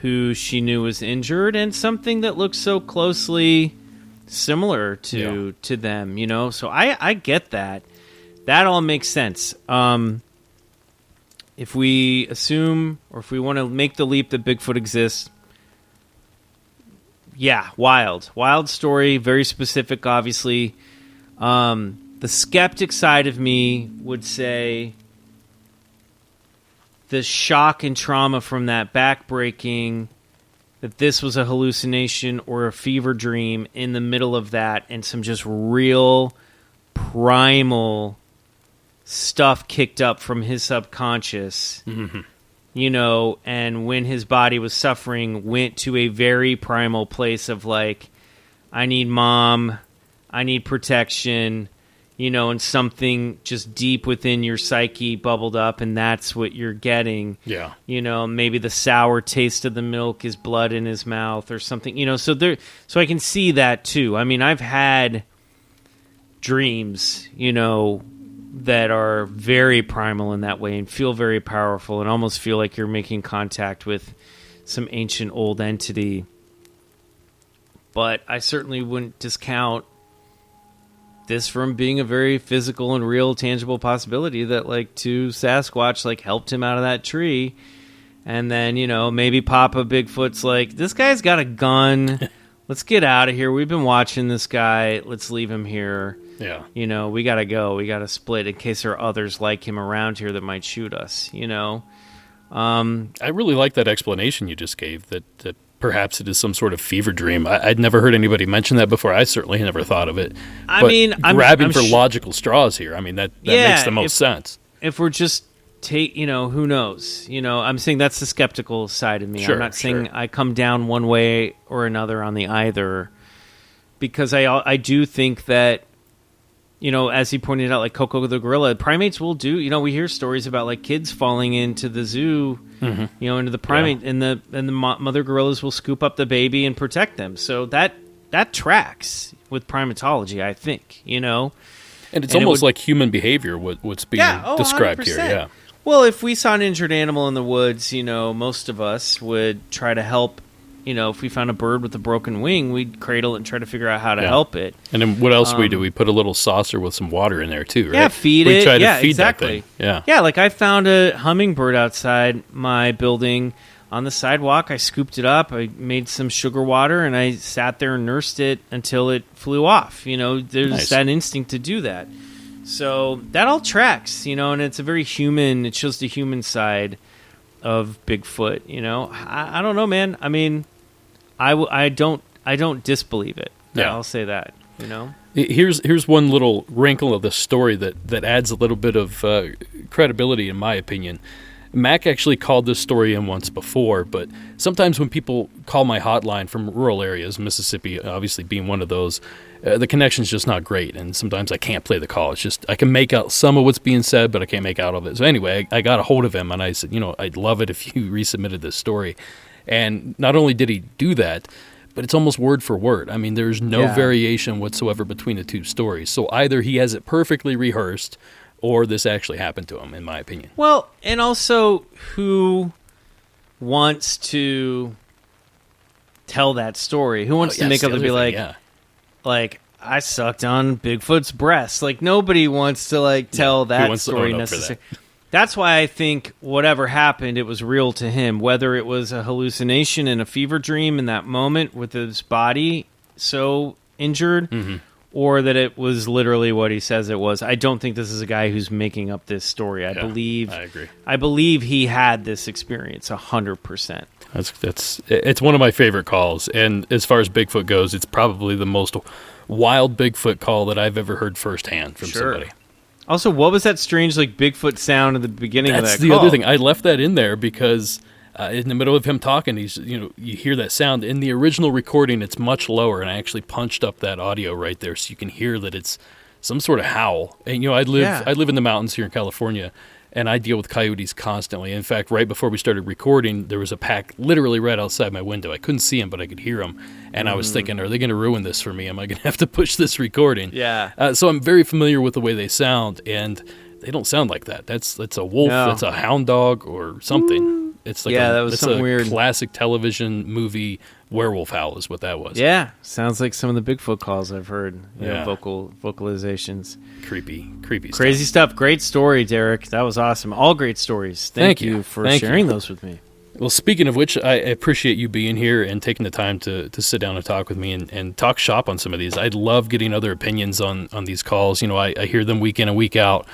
B: who she knew was injured, and something that looks so closely similar to them, So I get that. That all makes sense. If we assume, or if we want to make the leap that Bigfoot exists, yeah, wild story, very specific, obviously. The skeptic side of me would say the shock and trauma from that backbreaking, that this was a hallucination or a fever dream in the middle of that, and some just real primal stuff kicked up from his subconscious, and when his body was suffering, went to a very primal place of like, I need mom, I need protection, and something just deep within your psyche bubbled up, and that's what you're getting.
C: Yeah.
B: Maybe the sour taste of the milk is blood in his mouth or something, so I can see that too. I mean, I've had dreams, that are very primal in that way and feel very powerful and almost feel like you're making contact with some ancient old entity. But I certainly wouldn't discount this from being a very physical and real, tangible possibility that, like, two Sasquatch, like, helped him out of that tree. And then, maybe Papa Bigfoot's like, this guy's got a gun. Let's get out of here. We've been watching this guy. Let's leave him here.
C: Yeah.
B: We got to go. We got to split in case there are others like him around here that might shoot us,
C: I really like that explanation you just gave, that perhaps it is some sort of fever dream. I'd never heard anybody mention that before. I certainly never thought of it.
B: I mean, I'm
C: grabbing for logical straws here. I mean, that makes the most sense.
B: If we're just who knows? I'm saying that's the skeptical side of me.
C: Sure,
B: I'm not saying I come down one way or another on the either, because I do think that, as he pointed out, like Coco the gorilla, primates will do, we hear stories about like kids falling into the zoo, into the primate, and the mother gorillas will scoop up the baby and protect them. So that tracks with primatology, I think,
C: And it's almost like human behavior, what's being described
B: 100%.
C: here. Yeah.
B: Well, if we saw an injured animal in the woods, most of us would try to help. If we found a bird with a broken wing, we'd cradle it and try to figure out how to help it.
C: And then what else we do? We put a little saucer with some water in there too, right?
B: Yeah, feed it.
C: We try to
B: yeah,
C: feed
B: exactly.
C: that thing. Yeah.
B: Yeah, like I found a hummingbird outside my building on the sidewalk. I scooped it up. I made some sugar water, and I sat there and nursed it until it flew off. There's that instinct to do that. So that all tracks, and it's a very human. It shows the human side of Bigfoot. I don't know, man. I mean, I don't disbelieve it. Yeah, I'll say that.
C: Here's one little wrinkle of the story that adds a little bit of credibility, in my opinion. Mac actually called this story in once before, but sometimes when people call my hotline from rural areas, Mississippi obviously being one of those, the connection's just not great, and sometimes I can't play the call. It's just I can make out some of what's being said, but I can't make out of it. So anyway, I got a hold of him, and I said, I'd love it if you resubmitted this story. And not only did he do that, but it's almost word for word. I mean, there's no variation whatsoever between the two stories. So either he has it perfectly rehearsed, or this actually happened to him, in my opinion.
B: Well, and also, who wants to tell that story? Who wants to make up and be like, I sucked on Bigfoot's breast? Like, nobody wants to tell that story necessarily. That's why I think whatever happened, it was real to him. Whether it was a hallucination and a fever dream in that moment with his body so injured, or that it was literally what he says it was. I don't think this is a guy who's making up this story. I agree. I believe he had this experience 100%.
C: It's one of my favorite calls, and as far as Bigfoot goes, it's probably the most wild Bigfoot call that I've ever heard firsthand from somebody.
B: Also, what was that strange Bigfoot sound at the beginning of that call?
C: That's the other thing. I left that in there because in the middle of him talking, you hear that sound. In the original recording, it's much lower, and I actually punched up that audio right there so you can hear that it's some sort of howl. And I live in the mountains here in California, and I deal with coyotes constantly. In fact, right before we started recording, there was a pack literally right outside my window. I couldn't see them, but I could hear them. And I was thinking, are they going to ruin this for me? Am I going to have to push this recording?
B: Yeah.
C: So I'm very familiar with the way they sound, and they don't sound like that. That's a wolf. No. That's a hound dog or something. It's like
B: that was some weird
C: classic television movie werewolf howl is what that was.
B: Yeah. Sounds like some of the Bigfoot calls I've heard. Vocalizations.
C: Creepy stuff.
B: Crazy stuff. Great story, Derek. That was awesome. All great stories. Thank you for sharing those with me.
C: Well, speaking of which, I appreciate you being here and taking the time to sit down and talk with me and talk shop on some of these. I love getting other opinions on these calls. I hear them week in and week out.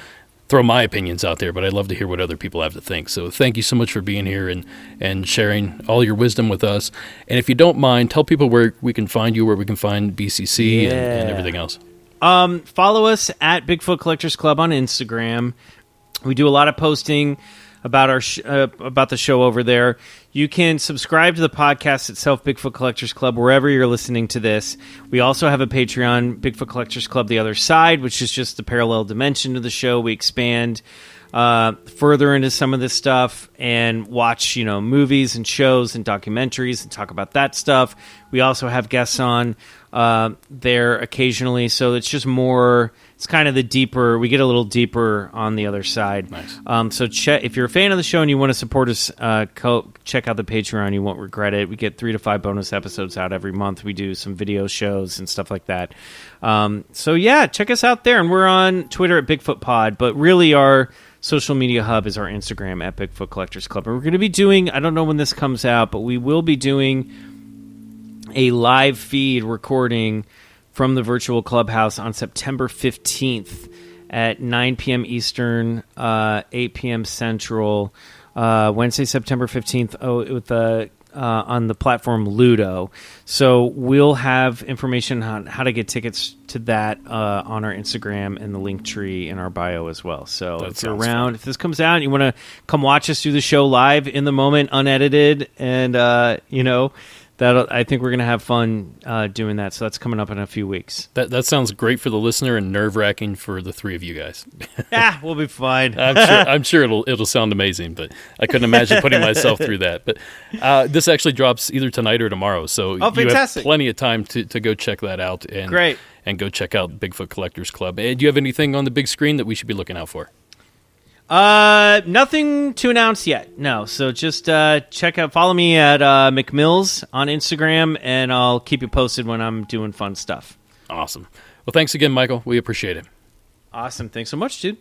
C: Throw my opinions out there, but I'd love to hear what other people have to think. So thank you so much for being here and sharing all your wisdom with us. And if you don't mind, tell people where we can find you, where we can find BCC and everything else.
B: Follow us at Bigfoot Collectors Club on Instagram. We do a lot of posting about our about the show over there. You can subscribe to the podcast itself, Bigfoot Collectors Club, wherever you're listening to this. We also have a Patreon, Bigfoot Collectors Club The Other Side, which is just the parallel dimension to the show. We expand further into some of this stuff and watch, movies and shows and documentaries and talk about that stuff. We also have guests on there occasionally, so it's just more. It's kind of the deeper. We get a little deeper on the other side.
C: Nice.
B: So if you're a fan of the show and you want to support us, check out the Patreon. You won't regret it. We get 3 to 5 bonus episodes out every month. We do some video shows and stuff like that. Check us out there. And we're on Twitter at Bigfoot Pod, but really our social media hub is our Instagram at Bigfoot Collectors Club. And we're going to be doing, I don't know when this comes out, but we will be doing a live feed recording from the virtual clubhouse on September 15th at 9 p.m. Eastern, 8 p.m. Central, Wednesday, September 15th, on the platform Ludo. So we'll have information on how to get tickets to that on our Instagram and the link tree in our bio as well. So if you're around, if this comes out and you want to come watch us do the show live in the moment, unedited, and, I think we're going to have fun doing that. So that's coming up in a few weeks.
C: That sounds great for the listener and nerve-wracking for the three of you guys.
B: We'll be fine.
C: I'm sure it'll sound amazing, but I couldn't imagine putting myself through that. But this actually drops either tonight or tomorrow, so you have plenty of time to go check that out. And,
B: Great.
C: And go check out Bigfoot Collectors Club. Do you have anything on the big screen that we should be looking out for?
B: Nothing to announce yet. No. So just follow me at McMills on Instagram, and I'll keep you posted when I'm doing fun stuff.
C: Awesome. Well, thanks again, Michael. We appreciate it.
B: Awesome. Thanks so much, dude.